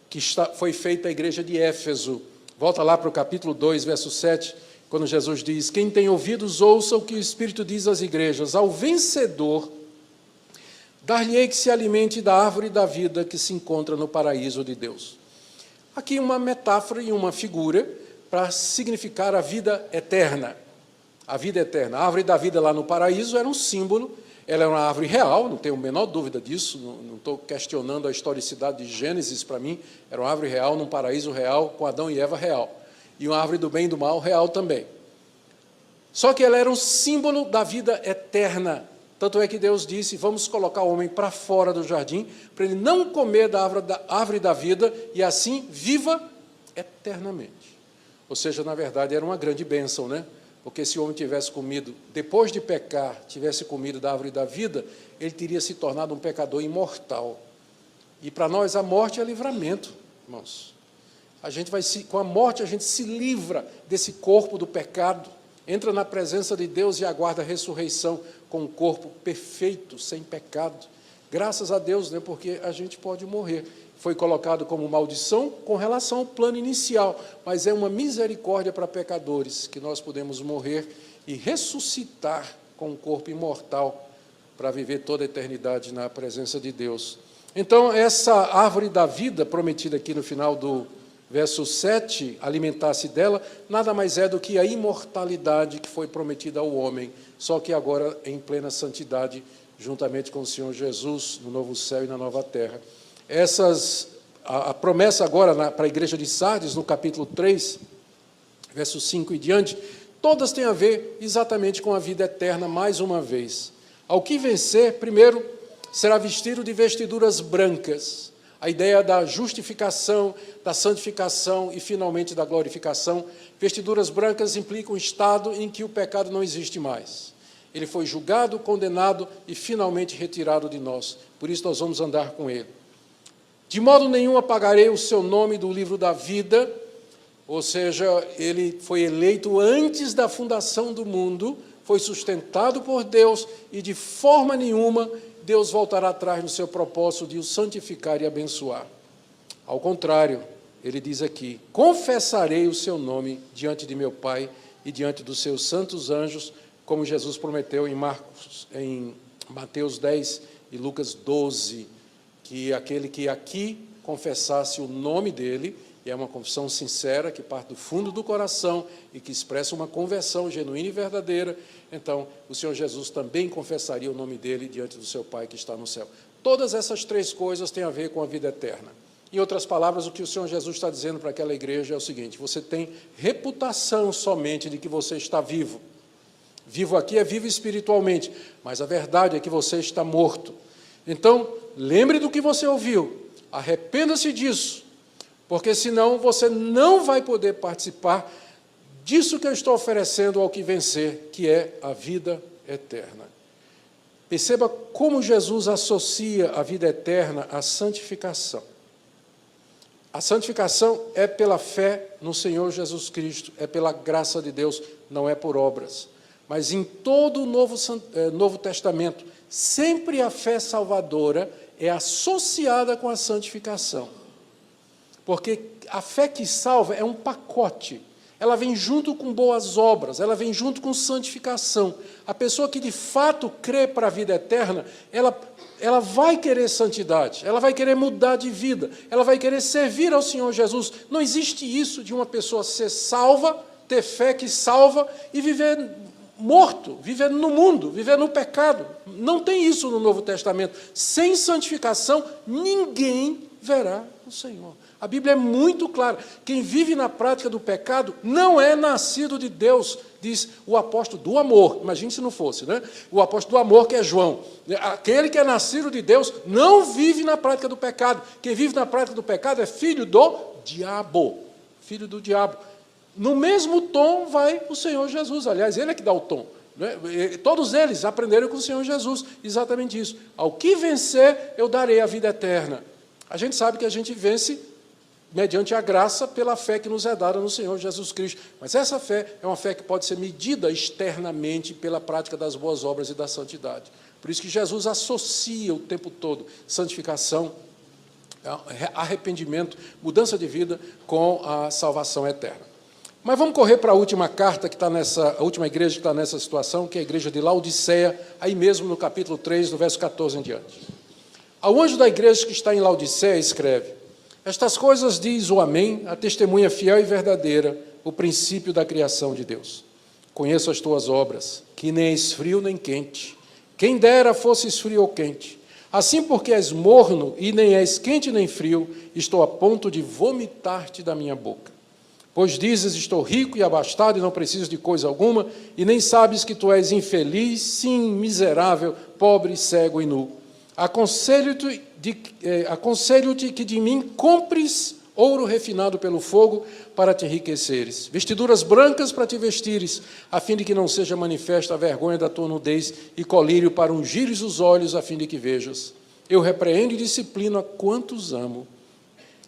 que foi feita à igreja de Éfeso. Volta lá para o capítulo 2, verso 7, quando Jesus diz, quem tem ouvidos, ouça o que o Espírito diz às igrejas. Ao vencedor, dar-lhe-ei que se alimente da árvore da vida que se encontra no paraíso de Deus. Aqui uma metáfora e uma figura para significar a vida eterna. A vida eterna. A árvore da vida lá no paraíso era um símbolo, ela era uma árvore real, não tenho a menor dúvida disso, não estou questionando a historicidade de Gênesis para mim, era uma árvore real, num paraíso real, com Adão e Eva real. E uma árvore do bem e do mal real também. Só que ela era um símbolo da vida eterna. Tanto é que Deus disse, vamos colocar o homem para fora do jardim, para ele não comer da árvore da vida, e assim viva eternamente. Ou seja, na verdade, era uma grande bênção, né? Porque se o homem tivesse comido, depois de pecar, tivesse comido da árvore da vida, ele teria se tornado um pecador imortal. E para nós a morte é livramento, irmãos. Com a morte a gente se livra desse corpo do pecado, entra na presença de Deus e aguarda a ressurreição com um corpo perfeito, sem pecado. Graças a Deus, né, porque a gente pode morrer. Foi colocado como maldição com relação ao plano inicial, mas é uma misericórdia para pecadores, que nós podemos morrer e ressuscitar com um corpo imortal para viver toda a eternidade na presença de Deus. Então, essa árvore da vida prometida aqui no final do verso 7, alimentar-se dela, nada mais é do que a imortalidade que foi prometida ao homem, só que agora em plena santidade, juntamente com o Senhor Jesus, no novo céu e na nova terra. A promessa agora para a igreja de Sardes, no capítulo 3, verso 5 e diante, todas têm a ver exatamente com a vida eterna, mais uma vez. Ao que vencer, primeiro, será vestido de vestiduras brancas. A ideia da justificação, da santificação e, finalmente, da glorificação. Vestiduras brancas implicam um estado em que o pecado não existe mais. Ele foi julgado, condenado e, finalmente, retirado de nós. Por isso, nós vamos andar com ele. De modo nenhum apagarei o seu nome do livro da vida, ou seja, ele foi eleito antes da fundação do mundo, foi sustentado por Deus e, de forma nenhuma, Deus voltará atrás no seu propósito de o santificar e abençoar. Ao contrário, ele diz aqui, confessarei o seu nome diante de meu Pai e diante dos seus santos anjos, como Jesus prometeu em Mateus 10 e Lucas 12, que aquele que aqui confessasse o nome dele, e é uma confissão sincera, que parte do fundo do coração e que expressa uma conversão genuína e verdadeira, então o Senhor Jesus também confessaria o nome dele diante do seu Pai que está no céu. Todas essas 3 coisas têm a ver com a vida eterna. Em outras palavras, o que o Senhor Jesus está dizendo para aquela igreja é o seguinte, você tem reputação somente de que você está vivo. Vivo aqui é vivo espiritualmente, mas a verdade é que você está morto. Então, lembre do que você ouviu, arrependa-se disso, porque senão você não vai poder participar disso que eu estou oferecendo ao que vencer, que é a vida eterna. Perceba como Jesus associa a vida eterna à santificação. A santificação é pela fé no Senhor Jesus Cristo, é pela graça de Deus, não é por obras. Mas em todo o Novo Testamento, sempre a fé salvadora é associada com a santificação. Porque a fé que salva é um pacote. ela vem junto com boas obras, ela vem junto com santificação. A pessoa que de fato crê para a vida eterna, ela vai querer santidade, ela vai querer mudar de vida, ela vai querer servir ao Senhor Jesus. Não existe isso de uma pessoa ser salva, ter fé que salva e viver morto, viver no mundo, viver no pecado. Não tem isso no Novo Testamento. Sem santificação, ninguém verá o Senhor. A Bíblia é muito clara. Quem vive na prática do pecado não é nascido de Deus, diz o apóstolo do amor. Imagine se não fosse, né? O apóstolo do amor, que é João. Aquele que é nascido de Deus não vive na prática do pecado. Quem vive na prática do pecado é filho do diabo. Filho do diabo. No mesmo tom vai o Senhor Jesus. Aliás, ele é que dá o tom. Né? Todos eles aprenderam com o Senhor Jesus exatamente isso. Ao que vencer, eu darei a vida eterna. A gente sabe que a gente vence mediante a graça pela fé que nos é dada no Senhor Jesus Cristo. Mas essa fé é uma fé que pode ser medida externamente pela prática das boas obras e da santidade. Por isso que Jesus associa o tempo todo santificação, arrependimento, mudança de vida com a salvação eterna. Mas vamos correr para a última carta que está a última igreja que está nessa situação, que é a igreja de Laodiceia, aí mesmo no capítulo 3, do verso 14 em diante. Ao anjo da igreja que está em Laodiceia escreve: estas coisas diz o Amém, a testemunha fiel e verdadeira, o princípio da criação de Deus. Conheço as tuas obras, que nem és frio nem quente. Quem dera fosses frio ou quente. Assim, porque és morno e nem és quente nem frio, estou a ponto de vomitar-te da minha boca. Pois dizes, estou rico e abastado e não preciso de coisa alguma, e nem sabes que tu és infeliz, sim, miserável, pobre, cego e nu. Aconselho-te que de mim compres ouro refinado pelo fogo para te enriqueceres, vestiduras brancas para te vestires, a fim de que não seja manifesta a vergonha da tua nudez, e colírio para ungires os olhos, a fim de que vejas. Eu repreendo e disciplino a quantos amo.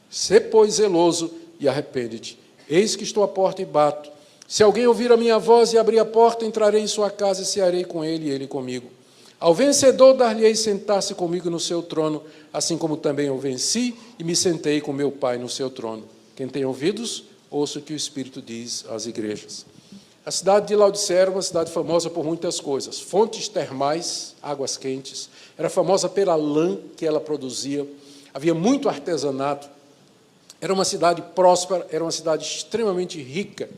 Sê, pois, zeloso e arrepende-te. Eis que estou à porta e bato. Se alguém ouvir a minha voz e abrir a porta, entrarei em sua casa e cearei com ele e ele comigo. Ao vencedor dar-lhe-ei sentar-se comigo no seu trono, assim como também eu venci e me sentei com meu Pai no seu trono. Quem tem ouvidos, ouça o que o Espírito diz às igrejas. A cidade de Laodiceia era uma cidade famosa por muitas coisas. Fontes termais, águas quentes. Era famosa pela lã que ela produzia. Havia muito artesanato. Era uma cidade próspera, era uma cidade extremamente rica.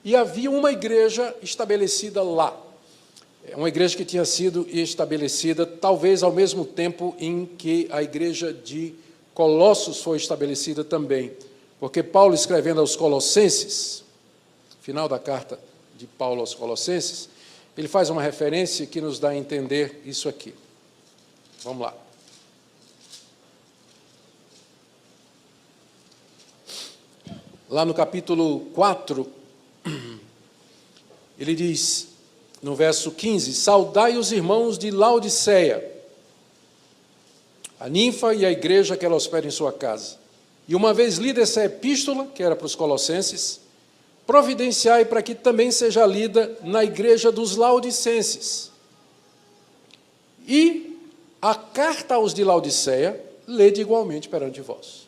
E havia uma igreja estabelecida lá. Uma igreja que tinha sido estabelecida, talvez ao mesmo tempo em que a igreja de Colossos foi estabelecida também. Porque Paulo, escrevendo aos Colossenses, final da carta de Paulo aos Colossenses, ele faz uma referência que nos dá a entender isso aqui. Vamos lá. Lá no capítulo 4, ele diz, no verso 15, saudai os irmãos de Laodiceia, a ninfa e a igreja que ela hospeda em sua casa. E uma vez lida essa epístola, que era para os colossenses, providenciai para que também seja lida na igreja dos laodicenses. E a carta aos de Laodiceia, lede igualmente perante vós.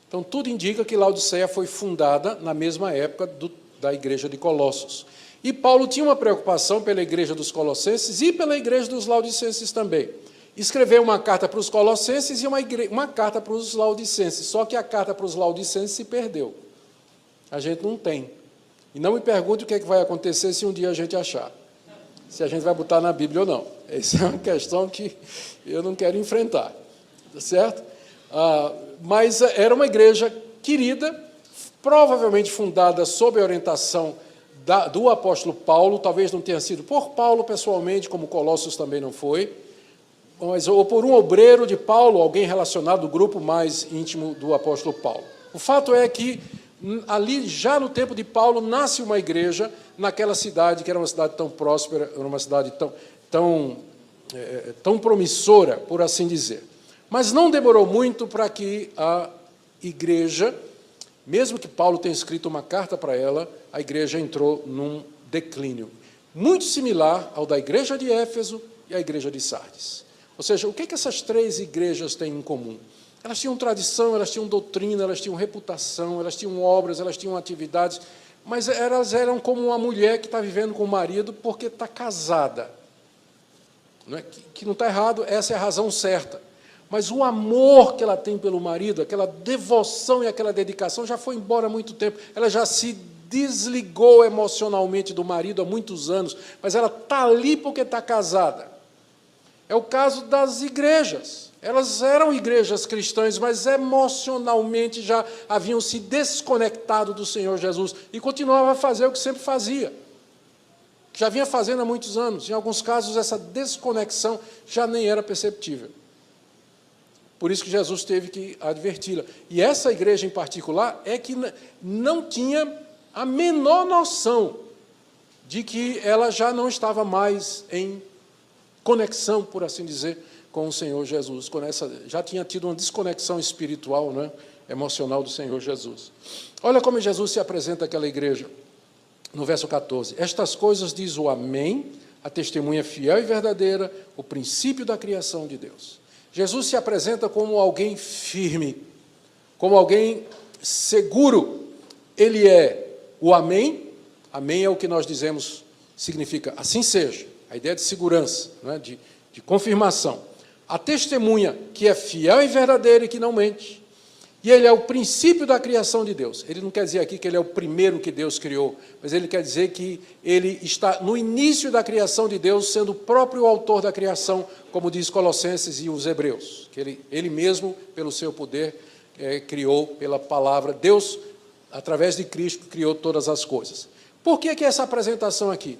Então, tudo indica que Laodiceia foi fundada na mesma época da igreja de Colossos. E Paulo tinha uma preocupação pela igreja dos colossenses e pela igreja dos laodicenses também. Escreveu uma carta para os colossenses e uma carta para os laodicenses, só que a carta para os laodicenses se perdeu. A gente não tem. E não me pergunte o que é que vai acontecer se um dia a gente achar. Se a gente vai botar na Bíblia ou não. Essa é uma questão que eu não quero enfrentar. Certo? Mas era uma igreja querida, provavelmente fundada sob a orientação do apóstolo Paulo, talvez não tenha sido por Paulo pessoalmente, como Colossos também não foi, mas, ou por um obreiro de Paulo, alguém relacionado ao grupo mais íntimo do apóstolo Paulo. O fato é que, ali, já no tempo de Paulo, nasce uma igreja naquela cidade, que era uma cidade tão próspera, era uma cidade tão promissora, por assim dizer. Mas não demorou muito para que a igreja, mesmo que Paulo tenha escrito uma carta para ela, a igreja entrou num declínio, muito similar ao da igreja de Éfeso e à igreja de Sardes. Ou seja, o que essas três igrejas têm em comum? Elas tinham tradição, elas tinham doutrina, elas tinham reputação, elas tinham obras, elas tinham atividades, mas elas eram como uma mulher que está vivendo com o marido porque está casada. Não é? Que não está errado, essa é a razão certa. Mas o amor que ela tem pelo marido, aquela devoção e aquela dedicação, já foi embora há muito tempo. Ela já se desligou emocionalmente do marido há muitos anos, mas ela está ali porque está casada. É o caso das igrejas. Elas eram igrejas cristãs, mas emocionalmente já haviam se desconectado do Senhor Jesus e continuavam a fazer o que sempre fazia. Já vinha fazendo há muitos anos. Em alguns casos, essa desconexão já nem era perceptível. Por isso que Jesus teve que adverti-la. E essa igreja em particular é que não tinha a menor noção de que ela já não estava mais em conexão, por assim dizer, com o Senhor Jesus. Já tinha tido uma desconexão espiritual, né, emocional do Senhor Jesus. Olha como Jesus se apresenta àquela igreja. No verso 14, estas coisas diz o Amém, a testemunha fiel e verdadeira, o princípio da criação de Deus. Jesus se apresenta como alguém firme, como alguém seguro. Ele é o Amém. Amém é o que nós dizemos, significa assim seja, a ideia de segurança, não é? de confirmação. A testemunha que é fiel e verdadeira e que não mente. E ele é o princípio da criação de Deus. Ele não quer dizer aqui que ele é o primeiro que Deus criou, mas ele quer dizer que ele está no início da criação de Deus, sendo o próprio autor da criação, como diz Colossenses e os Hebreus, que ele mesmo, pelo seu poder, criou pela palavra. Deus, através de Cristo, criou todas as coisas. Por que essa apresentação aqui?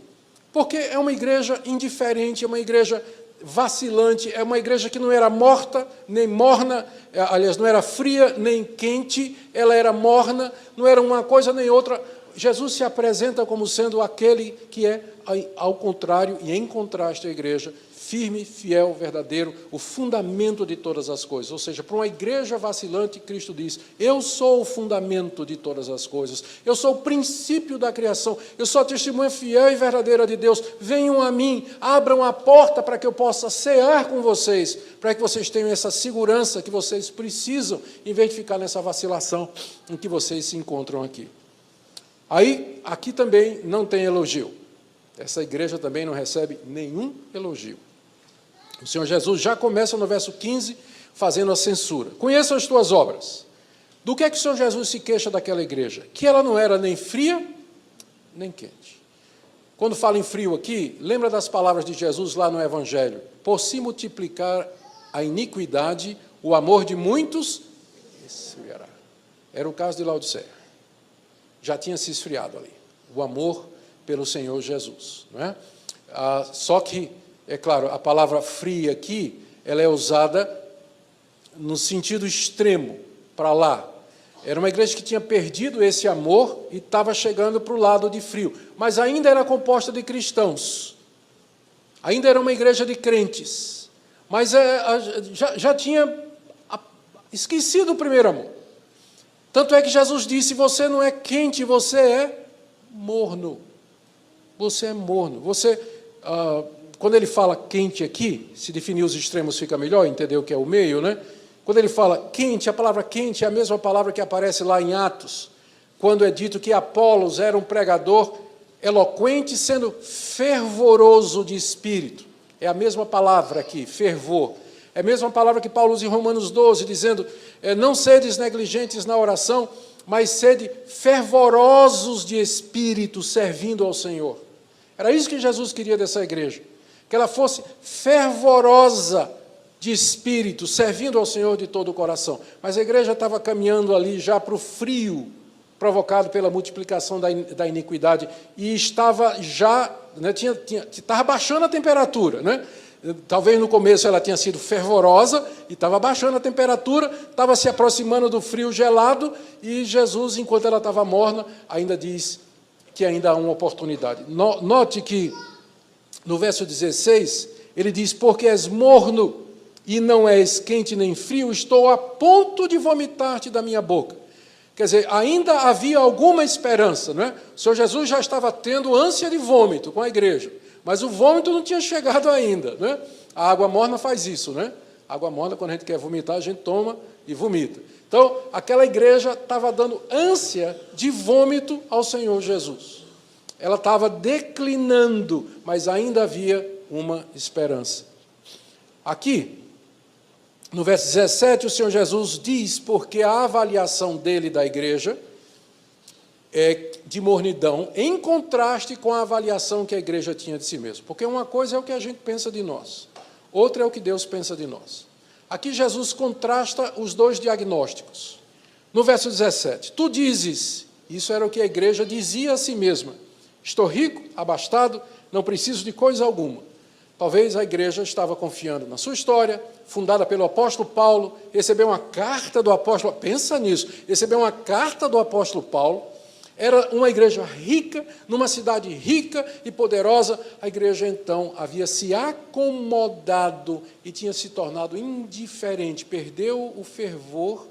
Porque é uma igreja indiferente, é uma igreja vacilante, é uma igreja que não era morta, nem morna, aliás, não era fria, nem quente, ela era morna, não era uma coisa nem outra. Jesus se apresenta como sendo aquele que é, ao contrário e em contraste à igreja, firme, fiel, verdadeiro, o fundamento de todas as coisas. Ou seja, para uma igreja vacilante, Cristo diz, eu sou o fundamento de todas as coisas, eu sou o princípio da criação, eu sou a testemunha fiel e verdadeira de Deus, venham a mim, abram a porta para que eu possa cear com vocês, para que vocês tenham essa segurança que vocês precisam, em vez de ficar nessa vacilação em que vocês se encontram aqui. Aí, aqui também não tem elogio. Essa igreja também não recebe nenhum elogio. O Senhor Jesus já começa no verso 15, fazendo a censura. Conheçam as tuas obras. Do que é que o Senhor Jesus se queixa daquela igreja? Que ela não era nem fria, nem quente. Quando fala em frio aqui, lembra das palavras de Jesus lá no Evangelho. Por se multiplicar a iniquidade, o amor de muitos esfriará. Era o caso de Laodiceia. Já tinha se esfriado ali. O amor pelo Senhor Jesus. Não é? Só que, é claro, a palavra fria aqui, ela é usada no sentido extremo, para lá. Era uma igreja que tinha perdido esse amor e estava chegando para o lado de frio. Mas ainda era composta de cristãos. Ainda era uma igreja de crentes. Mas já tinha esquecido o primeiro amor. Tanto é que Jesus disse, você não é quente, você é morno. Você é morno. Quando ele fala quente aqui, se definir os extremos fica melhor, entender o que é o meio, né? Quando ele fala quente, a palavra quente é a mesma palavra que aparece lá em Atos, quando é dito que Apolos era um pregador eloquente, sendo fervoroso de espírito. É a mesma palavra aqui, fervor. É a mesma palavra que Paulo usa em Romanos 12, dizendo, não sedes negligentes na oração, mas sede fervorosos de espírito, servindo ao Senhor. Era isso que Jesus queria dessa igreja, que ela fosse fervorosa de espírito, servindo ao Senhor de todo o coração. Mas a igreja estava caminhando ali já para o frio, provocado pela multiplicação da iniquidade, e estava já, né, estava baixando a temperatura, né? Talvez no começo ela tinha sido fervorosa, e estava baixando a temperatura, estava se aproximando do frio gelado, e Jesus, enquanto ela estava morna, ainda diz que ainda há uma oportunidade. Note que, no verso 16, ele diz, porque és morno, e não és quente nem frio, estou a ponto de vomitar-te da minha boca. Quer dizer, ainda havia alguma esperança, não é? O Senhor Jesus já estava tendo ânsia de vômito com a igreja, mas o vômito não tinha chegado ainda, não é? A água morna faz isso, né? A água morna, quando a gente quer vomitar, a gente toma e vomita. Então, aquela igreja estava dando ânsia de vômito ao Senhor Jesus. Ela estava declinando, mas ainda havia uma esperança. Aqui, no verso 17, o Senhor Jesus diz porque a avaliação dele da igreja é de mornidão, em contraste com a avaliação que a igreja tinha de si mesma. Porque uma coisa é o que a gente pensa de nós, outra é o que Deus pensa de nós. Aqui Jesus contrasta os dois diagnósticos. No verso 17, tu dizes, isso era o que a igreja dizia a si mesma, estou rico, abastado, não preciso de coisa alguma. Talvez a igreja estava confiando na sua história, fundada pelo apóstolo Paulo, recebeu uma carta do apóstolo, pensa nisso, recebeu uma carta do apóstolo Paulo, era uma igreja rica, numa cidade rica e poderosa, a igreja então havia se acomodado e tinha se tornado indiferente, perdeu o fervor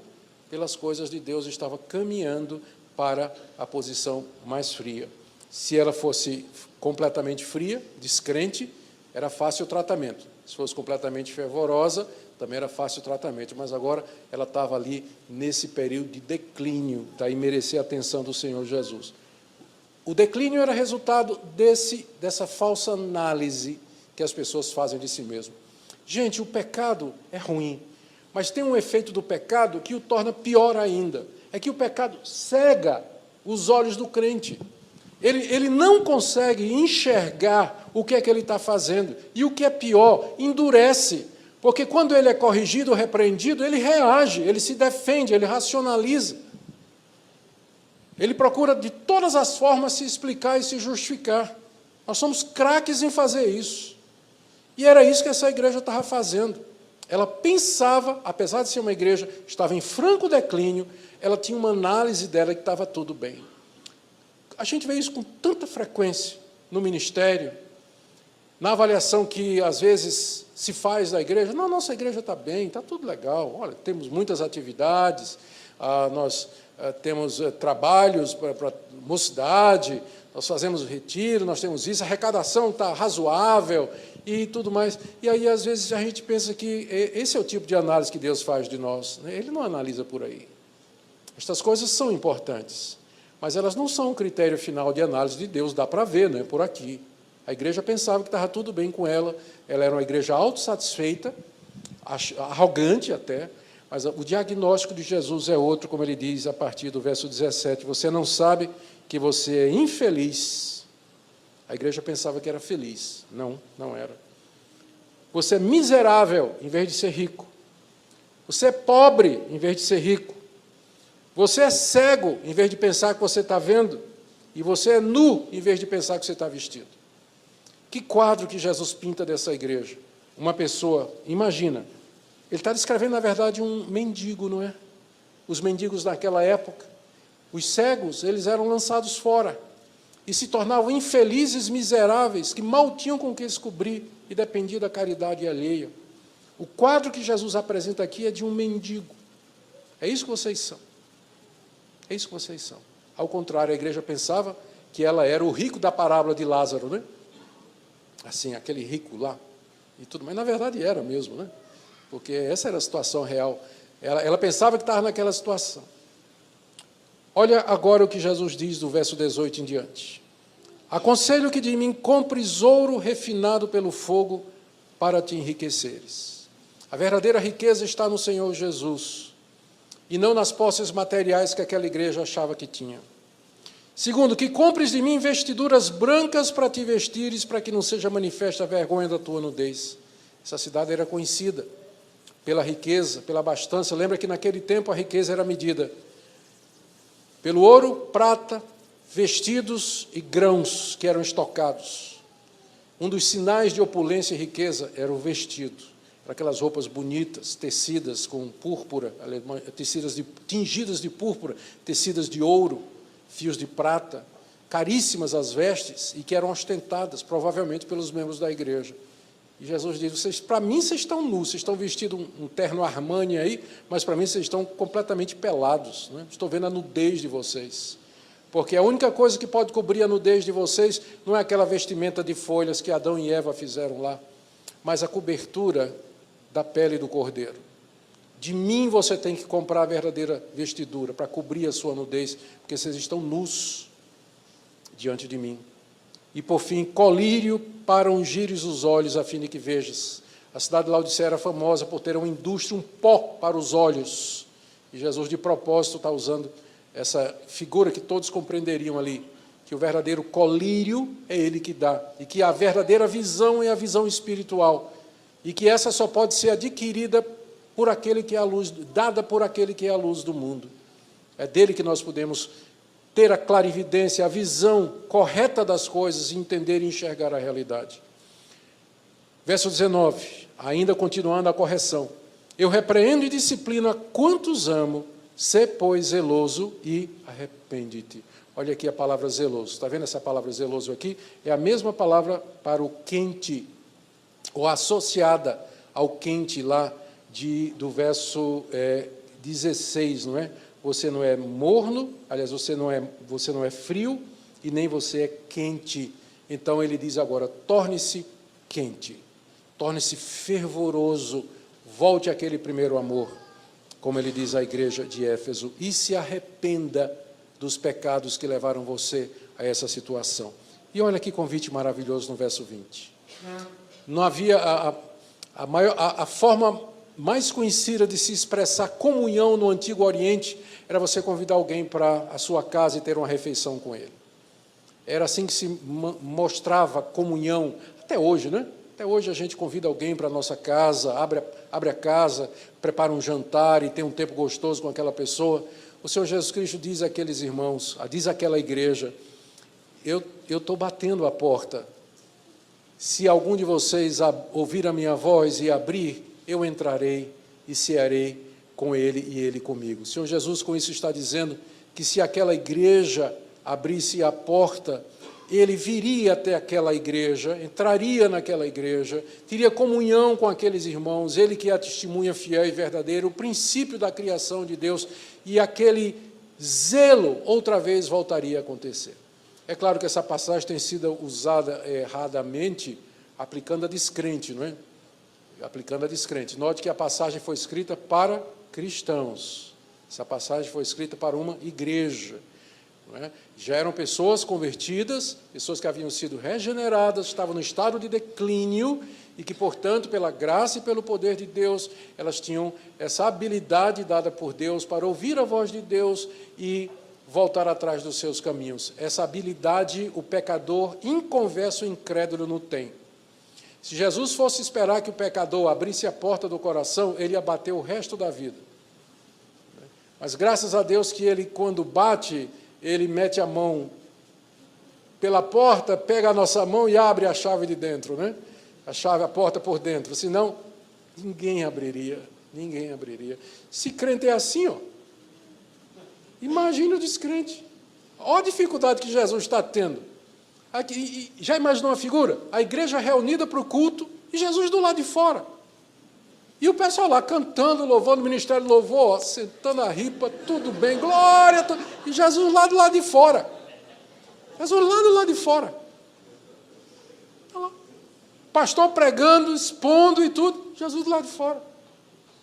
pelas coisas de Deus, estava caminhando para a posição mais fria. Se ela fosse completamente fria, descrente, era fácil o tratamento. Se fosse completamente fervorosa, também era fácil o tratamento, mas agora ela estava ali nesse período de declínio, daí merecer a atenção do Senhor Jesus. O declínio era resultado dessa falsa análise que as pessoas fazem de si mesmo. Gente, o pecado é ruim, mas tem um efeito do pecado que o torna pior ainda. É que o pecado cega os olhos do crente. Ele não consegue enxergar o que é que ele está fazendo. E o que é pior, endurece. Porque quando ele é corrigido, repreendido, ele reage, ele se defende, ele racionaliza. Ele procura de todas as formas se explicar e se justificar. Nós somos craques em fazer isso. E era isso que essa igreja estava fazendo. Ela pensava, apesar de ser uma igreja que estava em franco declínio, ela tinha uma análise dela que estava tudo bem. A gente vê isso com tanta frequência no ministério, na avaliação que, às vezes, se faz da igreja. Não, nossa igreja está bem, está tudo legal. Olha, temos muitas atividades, nós temos trabalhos para mocidade, nós fazemos retiro, nós temos isso, a arrecadação está razoável e tudo mais. E aí, às vezes, a gente pensa que esse é o tipo de análise que Deus faz de nós. Ele não analisa por aí. Estas coisas são importantes, mas elas não são um critério final de análise de Deus, dá para ver, não é por aqui. A igreja pensava que estava tudo bem com ela, ela era uma igreja autossatisfeita, arrogante até, mas o diagnóstico de Jesus é outro, como ele diz a partir do verso 17, você não sabe que você é infeliz. A igreja pensava que era feliz, não era. Você é miserável em vez de ser rico. Você é pobre em vez de ser rico. Você é cego em vez de pensar que você está vendo, e você é nu em vez de pensar que você está vestido. Que quadro que Jesus pinta dessa igreja? Uma pessoa, imagina, ele está descrevendo, na verdade, um mendigo, não é? Os mendigos naquela época, os cegos, eles eram lançados fora e se tornavam infelizes, miseráveis, que mal tinham com o que se cobrir e dependiam da caridade alheia. O quadro que Jesus apresenta aqui é de um mendigo. É isso que vocês são. É isso que vocês são. Ao contrário, a igreja pensava que ela era o rico da parábola de Lázaro, né? Assim, aquele rico lá e tudo, mas na verdade era mesmo, né? Porque essa era a situação real. Ela pensava que estava naquela situação. Olha agora o que Jesus diz do verso 18 em diante. Aconselho que de mim compres ouro refinado pelo fogo para te enriqueceres. A verdadeira riqueza está no Senhor Jesus e não nas posses materiais que aquela igreja achava que tinha. Segundo, que compres de mim vestiduras brancas para te vestires, para que não seja manifesta a vergonha da tua nudez. Essa cidade era conhecida pela riqueza, pela abastança. Lembra que naquele tempo a riqueza era medida pelo ouro, prata, vestidos e grãos que eram estocados. Um dos sinais de opulência e riqueza era o vestido. Era aquelas roupas bonitas, tecidas com púrpura, tingidas de púrpura, tecidas de ouro, fios de prata, caríssimas as vestes e que eram ostentadas, provavelmente, pelos membros da igreja. E Jesus diz, para mim vocês estão nus, vocês estão vestidos um terno Armani aí, mas para mim vocês estão completamente pelados, né? Estou vendo a nudez de vocês. Porque a única coisa que pode cobrir a nudez de vocês não é aquela vestimenta de folhas que Adão e Eva fizeram lá, mas a cobertura da pele do cordeiro, De mim você tem que comprar a verdadeira vestidura para cobrir a sua nudez, porque vocês estão nus diante de mim. E, por fim, colírio para ungires os olhos, a fim de que vejas. A cidade de Laodiceia era famosa por ter uma indústria, um pó para os olhos. E Jesus, de propósito, está usando essa figura que todos compreenderiam ali, que o verdadeiro colírio é Ele que dá, e que a verdadeira visão é a visão espiritual, e que essa só pode ser adquirida por aquele que é a luz, dada por aquele que é a luz do mundo. É dele que nós podemos ter a clarividência, a visão correta das coisas, e entender e enxergar a realidade. Verso 19, ainda continuando a correção. Eu repreendo e disciplino a quantos amo, sê, pois, zeloso e arrepende-te. Olha aqui a palavra zeloso. Está vendo essa palavra zeloso aqui? É a mesma palavra para o quente, ou associada ao quente lá do verso 16, não é? Você não é morno, aliás, você não é frio e nem você é quente. Então ele diz agora, torne-se quente, torne-se fervoroso, volte àquele primeiro amor, como ele diz à igreja de Éfeso, e se arrependa dos pecados que levaram você a essa situação. E olha que convite maravilhoso no verso 20. Não havia a forma mais conhecida de se expressar comunhão no Antigo Oriente era você convidar alguém para a sua casa e ter uma refeição com ele. Era assim que se mostrava comunhão, até hoje, né? Até hoje a gente convida alguém para a nossa casa, abre a casa, prepara um jantar e tem um tempo gostoso com aquela pessoa. O Senhor Jesus Cristo diz àqueles irmãos, diz àquela igreja, eu estou batendo a porta. Se algum de vocês ouvir a minha voz e abrir, eu entrarei e cearei com ele e ele comigo. O Senhor Jesus com isso está dizendo que se aquela igreja abrisse a porta, ele viria até aquela igreja, entraria naquela igreja, teria comunhão com aqueles irmãos, ele que é a testemunha fiel e verdadeira, o princípio da criação de Deus, e aquele zelo outra vez voltaria a acontecer. É claro que essa passagem tem sido usada erradamente, aplicando a descrente, não é? Aplicando a descrente. Note que a passagem foi escrita para cristãos. Essa passagem foi escrita para uma igreja. Não é? Já eram pessoas convertidas, pessoas que haviam sido regeneradas, estavam no estado de declínio e que, portanto, pela graça e pelo poder de Deus, elas tinham essa habilidade dada por Deus para ouvir a voz de Deus e voltar atrás dos seus caminhos. Essa habilidade o pecador inconverso e incrédulo não tem. Se Jesus fosse esperar que o pecador abrisse a porta do coração, ele ia bater o resto da vida. Mas graças a Deus que ele, quando bate, ele mete a mão pela porta, pega a nossa mão e abre a chave de dentro, né? A porta por dentro. Senão, ninguém abriria, ninguém abriria. Se crente é assim, ó, imagina o descrente. Olha a dificuldade que Jesus está tendo. Aqui, já imaginou uma figura? A igreja reunida para o culto e Jesus do lado de fora. E o pessoal lá cantando, louvando, o ministério de louvor, sentando a ripa, tudo bem, glória. E Jesus lá do lado de fora. Jesus lá do lado de fora. Tá lá. Pastor pregando, expondo e tudo, Jesus do lado de fora.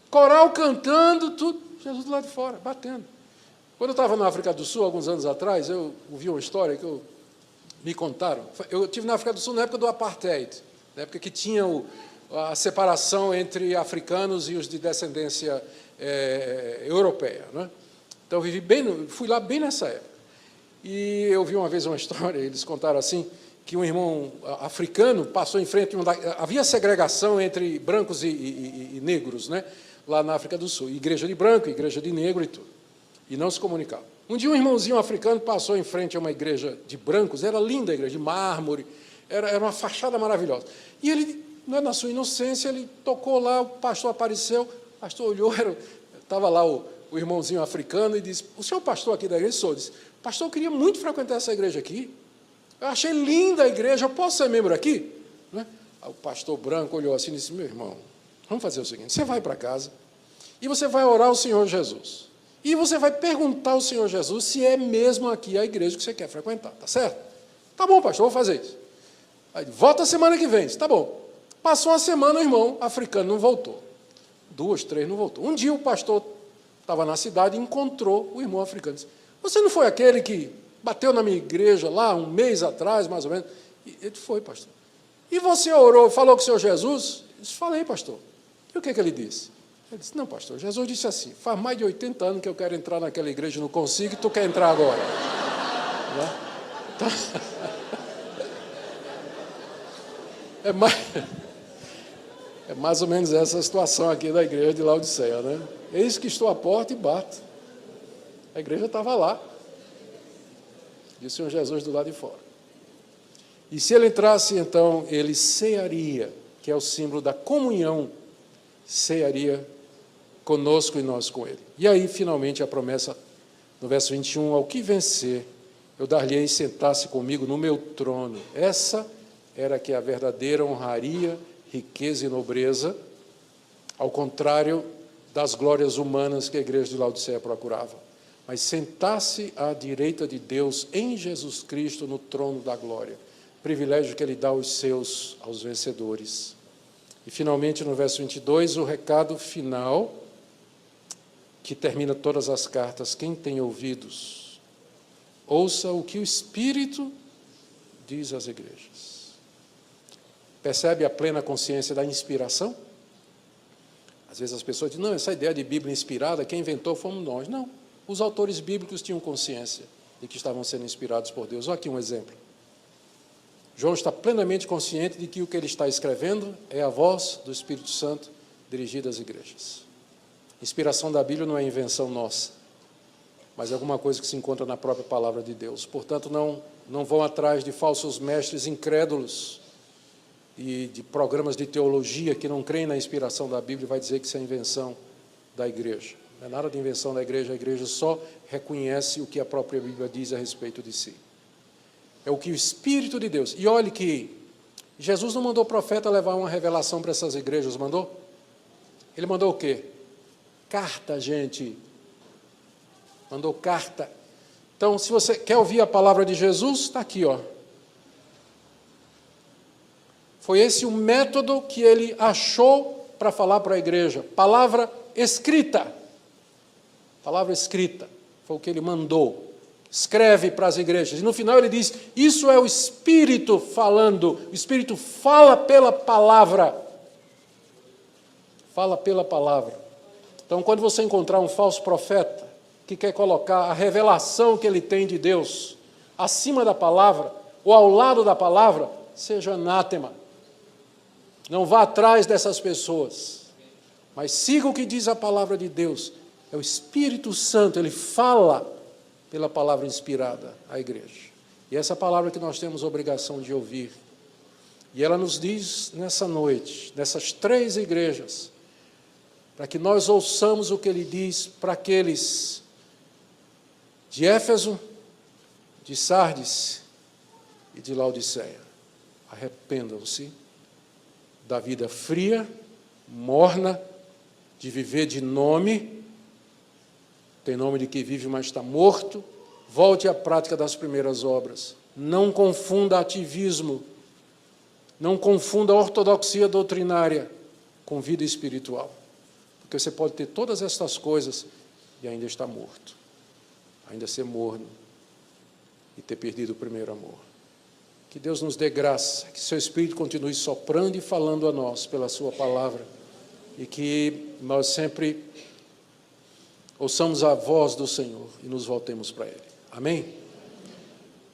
Coral cantando, tudo, Jesus do lado de fora, batendo. Quando eu estava na África do Sul, alguns anos atrás, eu ouvi uma história que me contaram. Eu estive na África do Sul na época do Apartheid, na época que tinha a separação entre africanos e os de descendência europeia, né? Então, fui lá bem nessa época. E eu vi uma vez uma história, eles contaram assim, que um irmão africano passou em frente, havia segregação entre brancos e negros, né? Lá na África do Sul, igreja de branco, igreja de negro e tudo, e não se comunicavam. Um dia um irmãozinho africano passou em frente a uma igreja de brancos, era linda a igreja, de mármore, era uma fachada maravilhosa. E ele, na sua inocência, ele tocou lá, o pastor apareceu, o pastor olhou, estava lá o irmãozinho africano e disse, o senhor pastor aqui da igreja? Sou. Disse, pastor, eu queria muito frequentar essa igreja aqui, eu achei linda a igreja, eu posso ser membro aqui? Né? Aí o pastor branco olhou assim e disse, meu irmão, vamos fazer o seguinte, você vai para casa e você vai orar ao Senhor Jesus. E você vai perguntar ao Senhor Jesus se é mesmo aqui a igreja que você quer frequentar, tá certo? Tá bom, pastor, vou fazer isso. Aí, volta a semana que vem, tá bom. Passou uma semana, o irmão africano não voltou. 2, 3, não voltou. Um dia o pastor estava na cidade e encontrou o irmão africano. Disse, você não foi aquele que bateu na minha igreja lá um mês atrás, mais ou menos? E ele foi, pastor. E você orou, falou com o Senhor Jesus? Eu disse, falei, pastor. E o que ele disse? Ele disse, não, pastor, Jesus disse assim, faz mais de 80 anos que eu quero entrar naquela igreja, não consigo, e tu quer entrar agora. Né? Então, é mais ou menos essa a situação aqui da igreja de Laodiceia, né? Eis que estou à porta e bato. A igreja estava lá. E o Senhor Jesus do lado de fora. E se ele entrasse, então, ele cearia, que é o símbolo da comunhão, cearia conosco e nós com ele. E aí, finalmente, a promessa, no verso 21, ao que vencer, eu dar-lhe-ei sentar-se comigo no meu trono. Essa era que a verdadeira honraria, riqueza e nobreza, ao contrário das glórias humanas que a igreja de Laodiceia procurava. Mas sentar-se à direita de Deus em Jesus Cristo no trono da glória. Privilégio que ele dá aos vencedores. E, finalmente, no verso 22, o recado final, que termina todas as cartas. Quem tem ouvidos, ouça o que o Espírito diz às igrejas. Percebe a plena consciência da inspiração? Às vezes as pessoas dizem, não, essa ideia de Bíblia inspirada, quem inventou fomos nós. Não, os autores bíblicos tinham consciência de que estavam sendo inspirados por Deus. Olha aqui um exemplo. João está plenamente consciente de que o que ele está escrevendo é a voz do Espírito Santo dirigida às igrejas. Inspiração da Bíblia não é invenção nossa, mas é alguma coisa que se encontra na própria palavra de Deus. Portanto, não vão atrás de falsos mestres incrédulos e de programas de teologia que não creem na inspiração da Bíblia e vai dizer que isso é invenção da igreja. Não é nada de invenção da igreja, a igreja só reconhece o que a própria Bíblia diz a respeito de si. É o que o Espírito de Deus... E olhe que Jesus não mandou o profeta levar uma revelação para essas igrejas, mandou? Ele mandou o quê? Carta, gente. Mandou carta. Então, se você quer ouvir a palavra de Jesus, está aqui, ó. Foi esse o método que ele achou para falar para a igreja. Palavra escrita. Palavra escrita. Foi o que ele mandou. Escreve para as igrejas. E no final ele diz, isso é o Espírito falando. O Espírito fala pela palavra. Fala pela palavra. Então, quando você encontrar um falso profeta que quer colocar a revelação que ele tem de Deus acima da palavra ou ao lado da palavra, seja anátema. Não vá atrás dessas pessoas, mas siga o que diz a palavra de Deus. É o Espírito Santo, ele fala pela palavra inspirada à igreja. E essa palavra que nós temos obrigação de ouvir. E ela nos diz nessa noite, nessas 3 igrejas, para que nós ouçamos o que ele diz para aqueles de Éfeso, de Sardes e de Laodiceia. Arrependam-se da vida fria, morna, de viver de nome, tem nome de que vive, mas está morto, volte à prática das primeiras obras. Não confunda ativismo, não confunda ortodoxia doutrinária com vida espiritual, porque você pode ter todas estas coisas e ainda estar morto, ainda ser morno e ter perdido o primeiro amor. Que Deus nos dê graça, que seu Espírito continue soprando e falando a nós pela sua palavra e que nós sempre ouçamos a voz do Senhor e nos voltemos para Ele. Amém?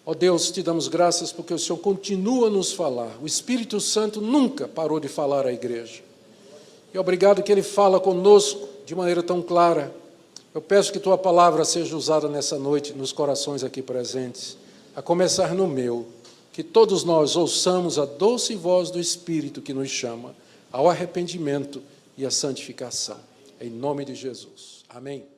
Ó Deus, te damos graças porque o Senhor continua a nos falar. O Espírito Santo nunca parou de falar à igreja. E obrigado que Ele fala conosco de maneira tão clara. Eu peço que tua palavra seja usada nessa noite nos corações aqui presentes, a começar no meu. Que todos nós ouçamos a doce voz do Espírito que nos chama ao arrependimento e à santificação. Em nome de Jesus. Amém.